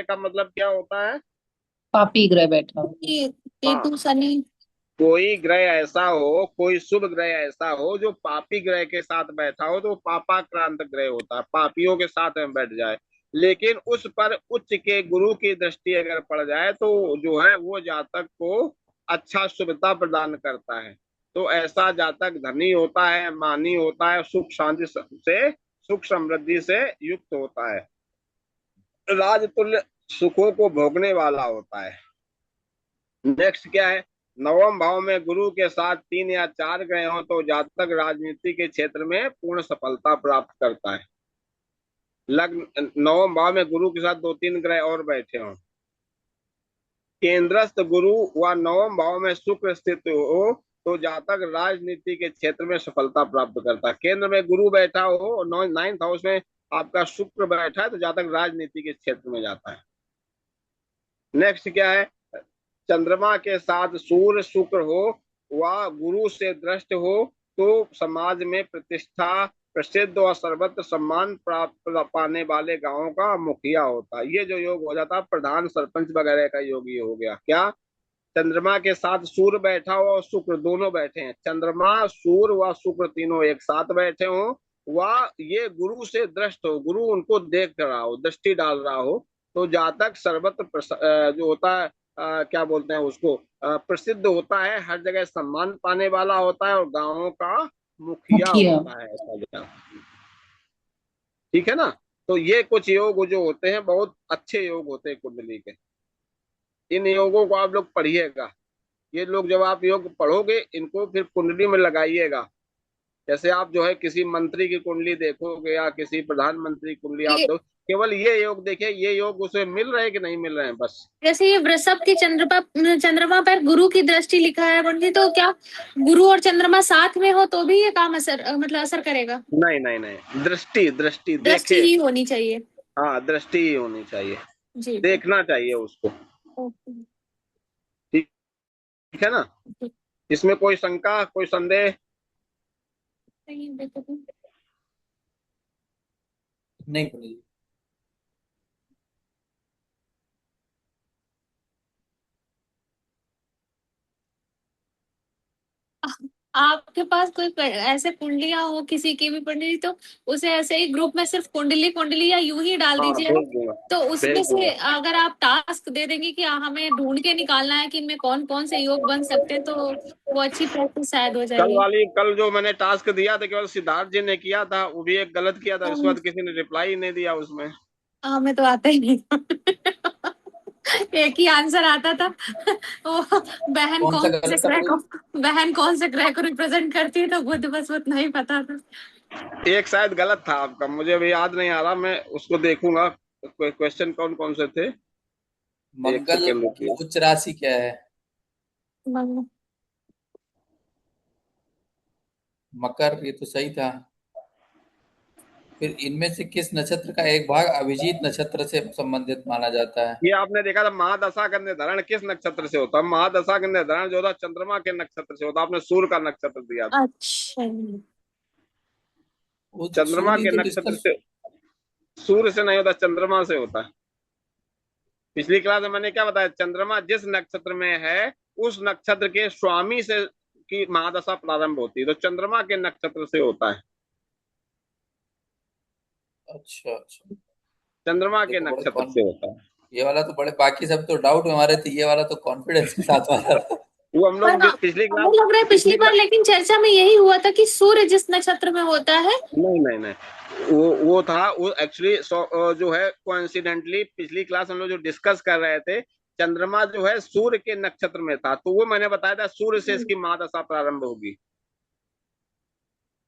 का मतलब क्या होता है? पापी ग्रह बैठा हो। केतु शनि। कोई ग्रह ऐसा हो, कोई शुभ ग्रह ऐसा हो जो पापी ग्रह के साथ बैठा हो तो पापाक्रांत ग्रह होता है, पापियों के साथ में बैठ जाए। लेकिन उस पर उच्च के गुरु की दृष्टि अगर पड़ जाए तो जो है वो जातक को अच्छा शुभता प्रदान करता है। तो ऐसा जातक धनी होता है, मानी होता है, सुख शांति से, सुख समृद्धि से युक्त होता है, राजतुल्य सुखों को भोगने वाला होता है। नेक्स्ट क्या है, 9वें भाव में गुरु के साथ 3 या 4 ग्रह हो तो जातक राजनीति के क्षेत्र में पूर्ण सफलता प्राप्त करता है। लग्न 9वें भाव में गुरु के साथ 2-3 ग्रह और बैठे हों, केंद्रस्थ गुरु व 9वें भाव में शुक्र स्थित हो तो जातक राजनीति के क्षेत्र में सफलता प्राप्त करता है। केंद्र में गुरु बैठा हो, 9th हाउस में आपका शुक्र बैठा है तो जातक राजनीति के क्षेत्र में जाता है। नेक्स्ट क्या है, चंद्रमा के साथ सूर्य शुक्र हो व गुरु से दृष्ट हो तो समाज में प्रतिष्ठा, प्रसिद्ध और सर्वत्र सम्मान प्राप्त पाने वाले गांवों का मुखिया होता है। ये जो योग हो जाता है प्रधान सरपंच वगैरह का योग ये हो गया। क्या, चंद्रमा के साथ सूर्य बैठा हो और शुक्र दोनों बैठे हैं, चंद्रमा सूर्य व शुक्र तीनों एक साथ बैठे हो व ये गुरु से दृष्ट हो, गुरु उनको देख रहा हो, दृष्टि डाल रहा हो, तो जातक सर्वत्र जो होता है क्या बोलते हैं उसको, प्रसिद्ध होता है, हर जगह सम्मान पाने वाला होता है और गांवों का मुखिया होता है ऐसा। ठीक है ना। तो ये कुछ योग जो होते हैं बहुत अच्छे योग होते हैं कुंडली के। इन योगों को आप लोग पढ़िएगा। ये लोग जब आप योग पढ़ोगे इनको फिर कुंडली में लगाइएगा। जैसे आप जो है किसी मंत्री की कुंडली देखोगे या किसी प्रधानमंत्री की कुंडली आप ये दो, केवल ये योग देखिए, ये योग उसे मिल रहे हैं कि नहीं मिल रहे हैं बस। जैसे ये वृषभ की चंद्रमा पर गुरु की दृष्टि लिखा है पंडित, तो क्या गुरु और चंद्रमा साथ में हो तो भी ये काम मतलब असर करेगा? नहीं नहीं नहीं, दृष्टि दृष्टि दृष्टि देखे। ही होनी चाहिए। हाँ, दृष्टि ही होनी चाहिए, जी। देखना चाहिए उसको। ओके। ठीक है ना? इसमें कोई शंका, कोई संदेह? नहीं, देखो तो। नहीं पंडित जी। आपके पास कोई ऐसे कुंडलियां हो किसी की भी पंडित जी, तो उसे ऐसे ही ग्रुप में सिर्फ कुंडली कुंडली या यूं ही डाल हाँ, दीजिए। भेज दूंगा, तो उसमें भेज से दूंगा। अगर आप टास्क दे देंगे कि हमें ढूंढ के निकालना है कि इनमें कौन कौन से योग बन सकते हैं, तो वो अच्छी प्रैक्टिस शायद हो जाएगी। कल जो मैंने टास्क दिया था केवल सिद्धार्थ जी ने किया था, वो भी एक गलत किया था, उसके बाद किसी ने रिप्लाई ही नहीं दिया उसमें। हमें तो आता ही नहीं एक ही आंसर आता था वो बहन कौन सा कौन से गलत था ग्रह पंडित को बहन कौन से ग्रह को रिप्रेजेंट करती है, तो बुध, बस उतना ही पता था। एक शायद गलत था आपका, मुझे अभी याद नहीं आ रहा, मैं उसको देखूंगा। क्वेश्चन कौन कौन से थे? जी? एक मंगल सेकेंड की रुकिए। उच्च राशि क्या है? मंग- मकर, ये तो सही था। फिर इनमें से किस नक्षत्र का एक भाग अभिजीत नक्षत्र से संबंधित माना जाता है? ये आपने देखा था महादशा का निर्धारण किस नक्षत्र से होता है? महादशा का निर्धारण जो था चंद्रमा के नक्षत्र से होता। आपने सूर्य का नक्षत्र दिया था। अच्छा। वो तो चंद्रमा सूर्य के तो नक्षत्र डिस्कस। से, सूर्य से नहीं होता, चंद्रमा से होता है। पिछली क्लास में मैंने क्या बताया? चंद्रमा जिस नक्षत्र में है उस नक्षत्र के स्वामी से की महादशा प्रारंभ होती है, तो चंद्रमा के नक्षत्र से होता है। अच्छा अच्छा। चंद्रमा ये के तो बड़े नक्षत्र कौन, से होता है। ये वाला तो बड़े, बाकी सब तो डाउट में हमारे थे, ये वाला तो कॉन्फिडेंस के साथ वाला था। वो हम पर लोग पिछली हमें लग रहा है पिछली पिछली बार क्लास लेकिन चर्चा में यही हुआ था कि सूर्य जिस नक्षत्र में होता है। नहीं नहीं नहीं, वो था, वो एक्चुअली जो है कोइंसिडेंटली पिछली क्लास हम लोग जो डिस्कस कर रहे थे, चंद्रमा जो है सूर्य के नक्षत्र में था, तो वो मैंने बताया था सूर्य से इसकी महादशा प्रारंभ होगी।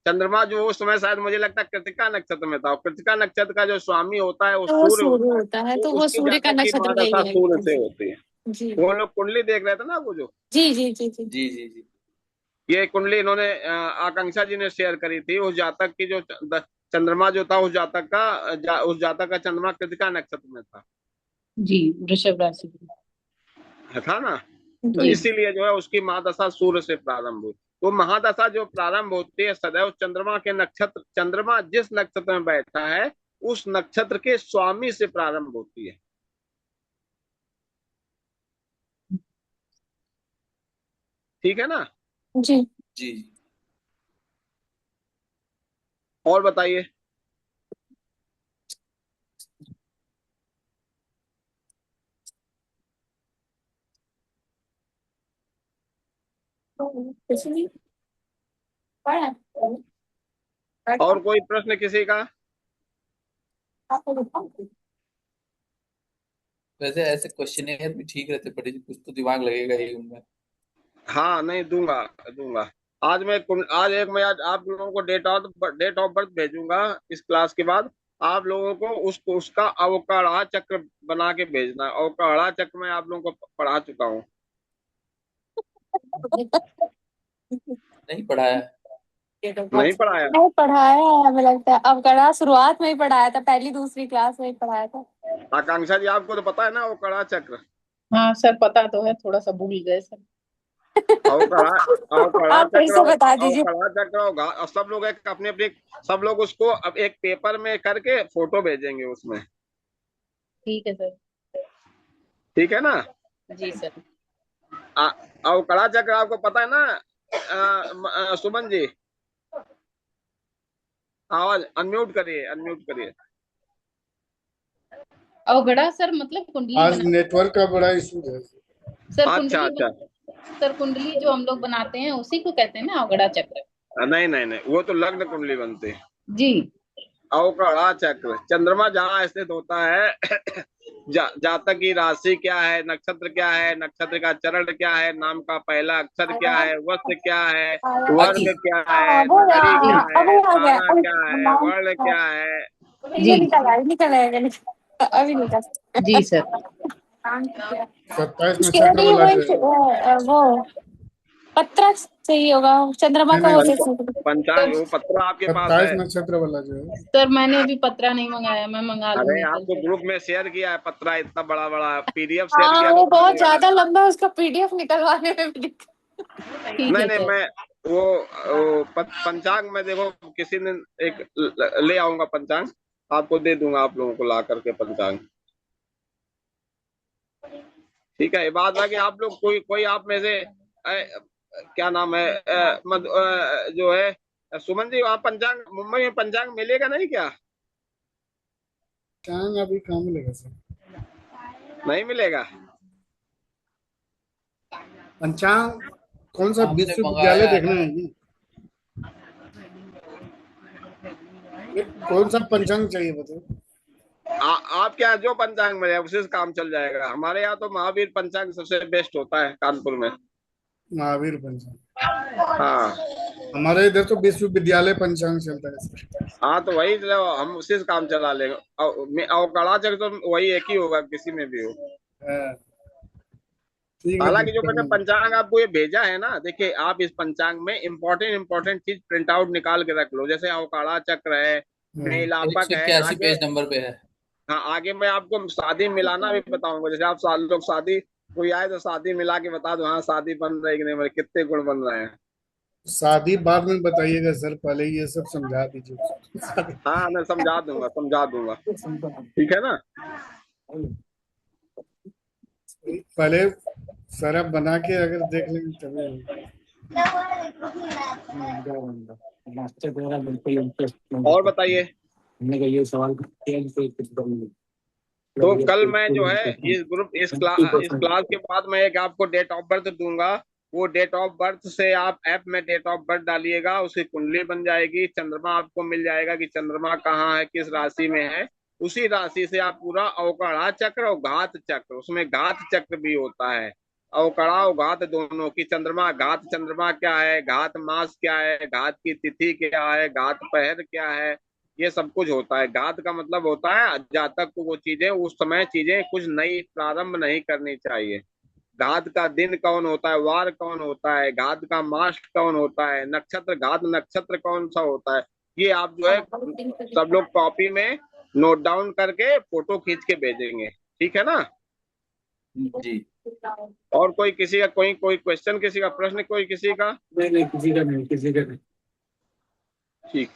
चंद्रमा जो उस समय शायद मुझे लगता है कृतिका नक्षत्र में था, और कृतिका नक्षत्र का जो स्वामी होता है वो तो वो सूर्य सूर्य होता है, होता है, तो तो वो उसकी सूर्य का जातक की नक्षत्र महादशा यही है। सूर्य से होती है। जी वो लोग कुंडली देख रहे थे ना, वो जो जी जी जी जी। जी जी जी। ये कुंडली इन्होंने आकांक्षा जी ने शेयर करी थी, उस जातक की जो चंद्रमा जो था उस जातक का उस जातक का चंद्रमा कृतिका नक्षत्र में था। जी, वृषभ राशि की। था ना? तो जी। इसीलिए जो है उसकी महादशा सूर्य से प्रारंभ हुई। तो महादशा जो प्रारंभ होती है सदैव चंद्रमा के नक्षत्र, चंद्रमा जिस नक्षत्र में बैठा है उस नक्षत्र के स्वामी से प्रारंभ होती है। ठीक है ना? जी। जी। और बताइए। कुछ नहीं पढ़ा। और कोई प्रश्न किसी का? वैसे ऐसे क्वेश्चनेयर भी ठीक रहते पंडित जी, कुछ तो दिमाग लगेगा ही उनमें। हाँ, नहीं दूंगा, दूंगा। आज आप लोगों को डेट ऑफ बर्थ भेजूंगा इस क्लास के बाद। आप लोगों को उसका अवकड़ा चक्र बना के भेजना है। अवकड़ा चक्र मैं आप लोगों को पढ़ा चुका हूँ। नहीं पढ़ाया? नहीं पढ़ाया? नहीं पढ़ाया है, हमें लगता है अवकड़ा शुरुआत में ही पढ़ाया था, पहली दूसरी क्लास में ही पढ़ाया था। आकांक्षा जी आपको तो पता है ना अवकड़ा चक्र? हाँ सर, पता तो है, थोड़ा सा भूल गए सर। अवकड़ा अवकड़ा आप फिर चक्र से बता दीजिए। अवकड़ा चक्र होगा, और सब लोग एक अपने अपने सब लोग उसको अब एक पेपर में करके फोटो भेजेंगे उसमें। ठीक है सर। ठीक है ना? जी सर। अवकड़ा चक्र आपको पता है ना? सुमन जी आवाज अनम्यूट करिए, अनम्यूट करिए। अवगड़ा सर मतलब कुंडली आज बना। नेटवर्क का बड़ा इशू है। सर अच्छा अच्छा। सर कुंडली जो हम लोग बनाते हैं उसी को कहते हैं ना अवगड़ा चक्र। नहीं नहीं नहीं, वो तो लग्न कुंडली बनती है। जी। अवकड़ा चक्र चंद्रमा जहाँ स्थित होता है जातक की राशि क्या है, नक्षत्र क्या है, नक्षत्र का चरण क्या है, नाम का पहला अक्षर क्या है, वस्त्र क्या है, वर्ग क्या है, वो नगरी क्या जी है, अभी आ गया तारा क्या है, वर्ण क्या है। ये जी निकल आएगा अभी निकल जी सर। 27 नक्षत्र नहीं वाला जो है वो पत्रा सही होगा, चंद्रमा नहीं का नहीं, हो पंच, सकता पंचांग वो पत्र आपके पास 27 है? नक्षत्र वाला जो है। सर मैंने अभी पत्रा नहीं मंगाया, मैं मंगा अरे लूंगी कल आपको से। ग्रुप में शेयर किया है पत्रा, इतना बड़ा बड़ा पीडीएफ शेयर हाँ किया वो तो बहुत समझेगा ज्यादा ना। लंबा है, उसका पीडीएफ निकलवाने में भी ठीक नहीं है नहीं, सर। मैं पंचांग में देखो किसी दिन एक ले आऊंगा पंचांग, आपको दे दूंगा, आप लोगों को ला करके पंचांग। ठीक है, ये बात है कि आप लोग कोई कोई आप में से क्या नाम है जो है सुमन जी, वहाँ पंचांग मुंबई में पंचांग मिलेगा नहीं क्या? चांद अभी कहाँ मिलेगा सर? नहीं मिलेगा? पंचांग कौन सा हमने विश्वविद्यालय मंगाया है देखना ना। है जी? ये कौन सा पंचांग चाहिए बताओ? आपके यहाँ जो पंचांग मिले उसी से काम चल जाएगा। हमारे यहाँ तो महावीर पंचांग सबसे बेस्ट होता है कानपुर में। महावीर पंचांग। हाँ हमारे इधर तो विश्वविद्यालय पंचांग चलता है सर। हाँ, तो वही चलो, हम उसी से काम चला लेंगे। अवकड़ा चक तो वही एक ही होगा, किसी में भी हो। हाँ, ठीक है हालांकि जो देखते मैंने हैं। पंचांग आपको ये भेजा है ना, देखिए आप इस पंचांग में इंपॉर्टेंट चीज प्रिंट आउट निकाल के रख लो, जैसे अवकाड़ा चक्र है, हाँ, एक मेलापक सौ है इक्यासी आगे। पेज नंबर पे है। हाँ, आगे मैं आपको शादी मिलाना भी बताऊंगा, जैसे आप लोग शादी कोई आए तो शादी मिला के बता दो, हाँ शादी बन रही है कि नहीं, मेरे कितने गुण बन रहे हैं। शादी बाद में बताइएगा सर, पहले ये सब समझा दीजिए। हाँ, मैं समझा दूंगा समझा दूंगा, ठीक है ना। पहले सरफ बना के अगर देख लेंगे तभी होगा। और बताइए। तो कल मैं जो है इस क्लास के बाद मैं एक आपको डेट ऑफ बर्थ दूंगा। वो डेट ऑफ बर्थ से आप ऐप में डेट ऑफ बर्थ डालिएगा, उसकी कुंडली बन जाएगी, चंद्रमा आपको मिल जाएगा कि चंद्रमा कहाँ है, किस राशि में है। उसी राशि से आप पूरा अवकड़ा चक्र और घात चक्र, उसमें घात चक्र भी होता है, अवकड़ा और घात दोनों की, चंद्रमा घात चंद्रमा क्या है, घात मास क्या है, घात की तिथि क्या है, घात पहर क्या है, ये सब कुछ होता है। घात का मतलब होता है जातक को वो चीजें उस समय चीजें कुछ नई प्रारंभ नहीं करनी चाहिए। घात का दिन कौन होता है, वार कौन होता है, घात का मास कौन होता है, नक्षत्र घात नक्षत्र कौन सा होता है, ये आप जो है सब लोग कॉपी में नोट डाउन करके फोटो खींच के भेजेंगे, ठीक है ना। जी और कोई किसी का कोई कोई क्वेश्चन, किसी का प्रश्न, कोई किसी का? ठीक,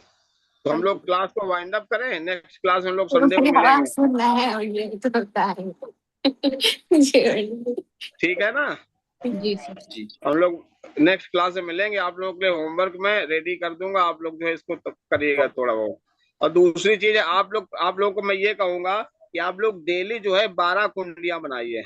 तो हम लोग क्लास को वाइंड अप करें, नेक्स्ट क्लास हम लोग संडे को मिलेंगे, सुनना है और ये तो होता है ठीक है ना। जी सर। जी हम लोग नेक्स्ट क्लास में मिलेंगे, आप लोगों के लिए होमवर्क मैं रेडी कर दूंगा, आप लोग जो है इसको करिएगा थोड़ा बहुत। और दूसरी चीज है, आप लोग को मैं ये कहूंगा कि आप लोग डेली जो है 12 कुंडलियां बनाइए,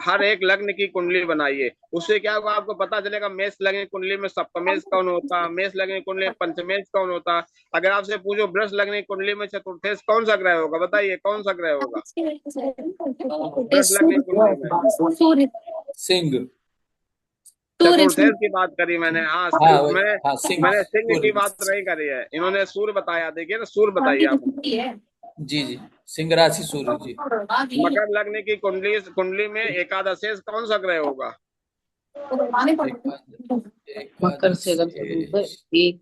हर एक लग्न की कुंडली बनाइए। उससे क्या होगा, आपको पता चलेगा मेष लग्न की कुंडली में सप्तमेश कौन होता है, मेष लग्न की कुंडली में पंचमेश कौन होता है। अगर आपसे पूछो वृष लग्न की कुंडली में चतुर्थेश कौन सा ग्रह होगा, बताइए कौन सा ग्रह होगा वृष लग्न की कुंडली में? सूर्य सिंह। सूर्य चतुर्थेश की बात करी मैंने, हाँ हाँ वही, मैंने हाँ सिंह मैंने सिंह की सूर्य। बात नहीं करी है, इन्होंने सूर्य बताया, देखिए ना, सूर्य बताइए आप। जी जी, सिंह राशि सूर्य जी। मकर लग्न की कुंडली कुंडली में एकादशेश कौन सा ग्रह होगा? मकर से अगर एकादश एक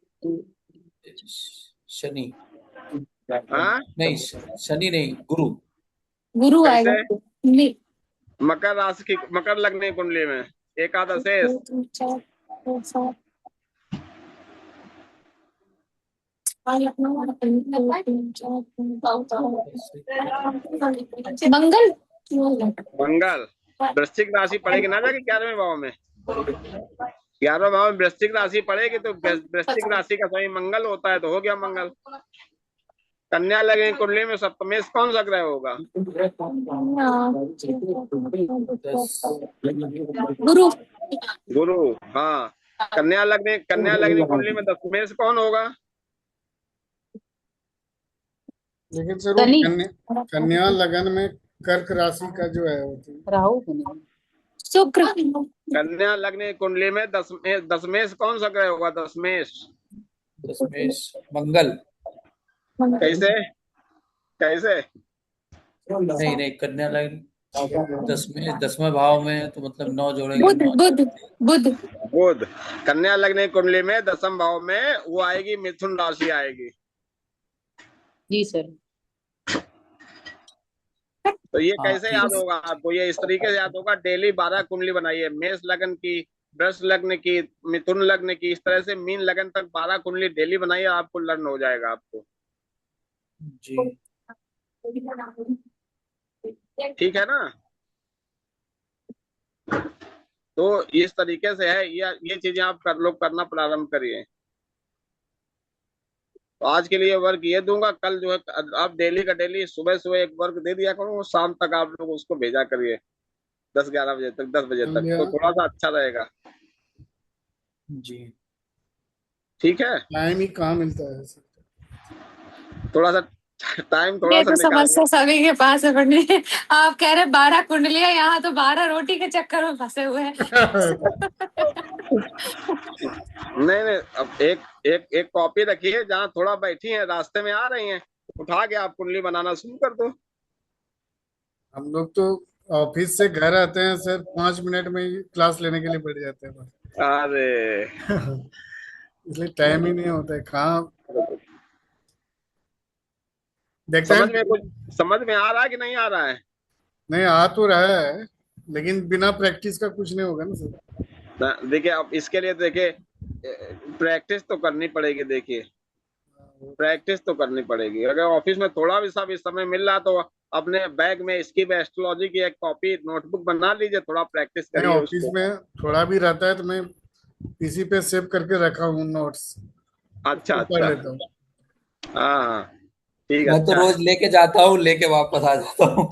शनि, हाँ, नहीं शनि नहीं, गुरु। गुरु आएगा कैसे? नहीं। मकर राशि की, मकर लग्न की कुंडली में एकादशेश मंगल मंगल। वृश्चिक राशि पड़ेगी ना जाके 11वें भाव में, 11वें भाव में वृश्चिक राशि पड़ेगी, तो वृश्चिक राशि का स्वामी मंगल होता है, तो हो गया मंगल। कन्या लग्न की कुंडली में सप्तमेश कौन सा ग्रह होगा? गुरु गुरु, हाँ। कन्या लग्न की कुंडली में दशमेश कौन होगा? लेकिन सर वो शनि। कन्या लगन में कर्क राशि का जो है वो तो राहु को नहीं। शुक्र। कन्या लग्न की कुंडली में दशमेश कौन सा ग्रह होगा? दशमेश दशमेश मंगल। कैसे कैसे? नहीं नहीं, कन्या लग्न दसवें भाव में है, तो मतलब 9 जोड़ेंगे। बुध बुध बुध। बुध। कन्या लग्न की कुंडली में दसम भाव में वो आएगी, मिथुन राशि आएगी। जी सर। तो ये हाँ, कैसे ठीक याद है। होगा आपको? ये इस तरीके से याद होगा, डेली 12 कुंडली बनाइए, मेष लग्न की, वृष लग्न की, मिथुन लग्न की, इस तरह से मीन लग्न तक 12 कुंडली डेली बनाइए, आपको लर्न हो जाएगा आपको। जी ठीक है ना? तो इस तरीके से है, ये चीजें आप करना प्रारंभ करिए। तो आज के लिए वर्क ये दूंगा, कल जो है आप डेली का डेली सुबह सुबह एक वर्क दे दिया करो, शाम तक आप लोग उसको भेजा करिए, 10-11 बजे तक, 10 बजे तक, तो थोड़ा सा अच्छा रहेगा। जी। ठीक है, टाइम ही कहाँ मिलता है सर। थोड़ा सा टाइम थोड़ा ये सा तो निकालिए। समस्या सभी के पास है पंडित। आप कह रहे 12 कुंडलियां, यहाँ तो 12 रोटी के चक्कर में फंसे हुए हैं। नहीं नहीं, अब एक कॉपी रखिए, जहाँ थोड़ा बैठी है, रास्ते में आ रही हैं, उठा के आप कुंडली बनाना शुरू कर दो। हम लोग तो ऑफिस से घर आते हैं सर, 5 मिनट में ही क्लास लेने के लिए बैठ जाते हैं बस। अरे इसलिए टाइम ही नहीं होता है कहाँ। देखते समझ में हैं। कुछ समझ में आ रहा है कि नहीं आ रहा है? नहीं आ तो रहा है, लेकिन बिना प्रैक्टिस का कुछ नहीं होगा ना सर। देखिए, अब इसके लिए देखिए, प्रैक्टिस तो करनी पड़ेगी। देखिए, प्रैक्टिस तो करनी पड़ेगी। अगर ऑफिस में थोड़ा भी सा भी समय मिल रहा तो अपने बैग में इसकी भी एस्ट्रोलॉजी की एक कॉपी, नोटबुक बना लीजिए, थोड़ा प्रैक्टिस मैं करिए ऑफिस उसको। में थोड़ा भी रहता है तो मैं पीसी पे सेव करके रखा हूँ नोट्स, अच्छा उसको पढ़ अच्छा, लेता हूँ। हाँ हाँ, ठीक, मैं तो अच्छा रोज है। लेके जाता हूँ, लेके वापस आ जाता हूँ।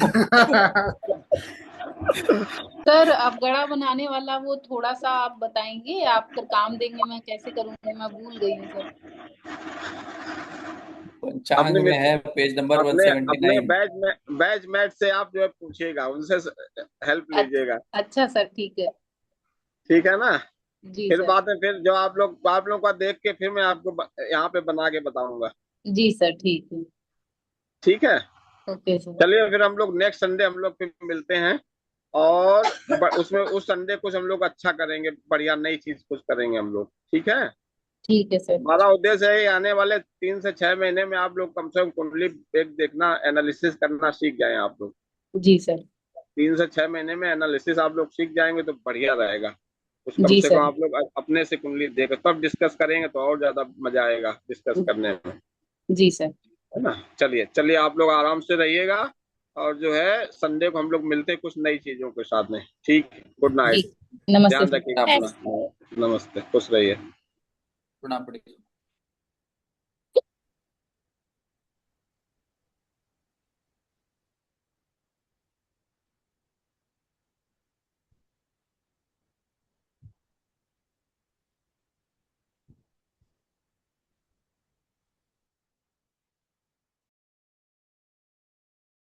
सर अब गड़ा बनाने वाला वो थोड़ा सा आप बताएंगे, आप फिर काम देंगे, मैं कैसे करूंगी, मैं भूल गई हूँ सर। पंचांग अपने में है पेज नंबर अपने अपने 179। बैच से आप जो है पूछिएगा, उनसे हेल्प लीजिएगा। अच्छा सर, ठीक है। ठीक है ना? जी फिर सर। बाद में, फिर जो आप लोग का देख के फिर मैं आपको यहाँ पे बना के बताऊंगा। जी सर, ठीक है। ठीक है, ओके सर। चलिए फिर हम लोग नेक्स्ट संडे हम लोग फिर मिलते हैं, और उसमें उस संडे कुछ हम लोग अच्छा करेंगे, बढ़िया नई चीज कुछ करेंगे हम लोग। ठीक है, ठीक है सर। हमारा उद्देश्य है आने वाले 3 से 6 महीने में आप लोग कम से कम कुंडली एक देखना, एनालिसिस करना सीख जाएं आप लोग। जी सर। 3 से 6 महीने में एनालिसिस आप लोग सीख जाएंगे तो बढ़िया रहेगा। कुछ कम जी से कम सर। आप लोग अपने से कुंडली देख, तब डिस्कस करेंगे तो और ज्यादा मजा आएगा डिस्कस करने में, जी सर। है ना? चलिए चलिए, आप लोग आराम से रहिएगा, और जो है संडे को हम लोग मिलते हैं कुछ नई चीजों के साथ में। ठीक, गुड नाइट, ठीक। नमस्ते ध्यान सर। रखिएगा अपना। नमस्ते, खुश रहिए। प्रणाम पड़ेगा।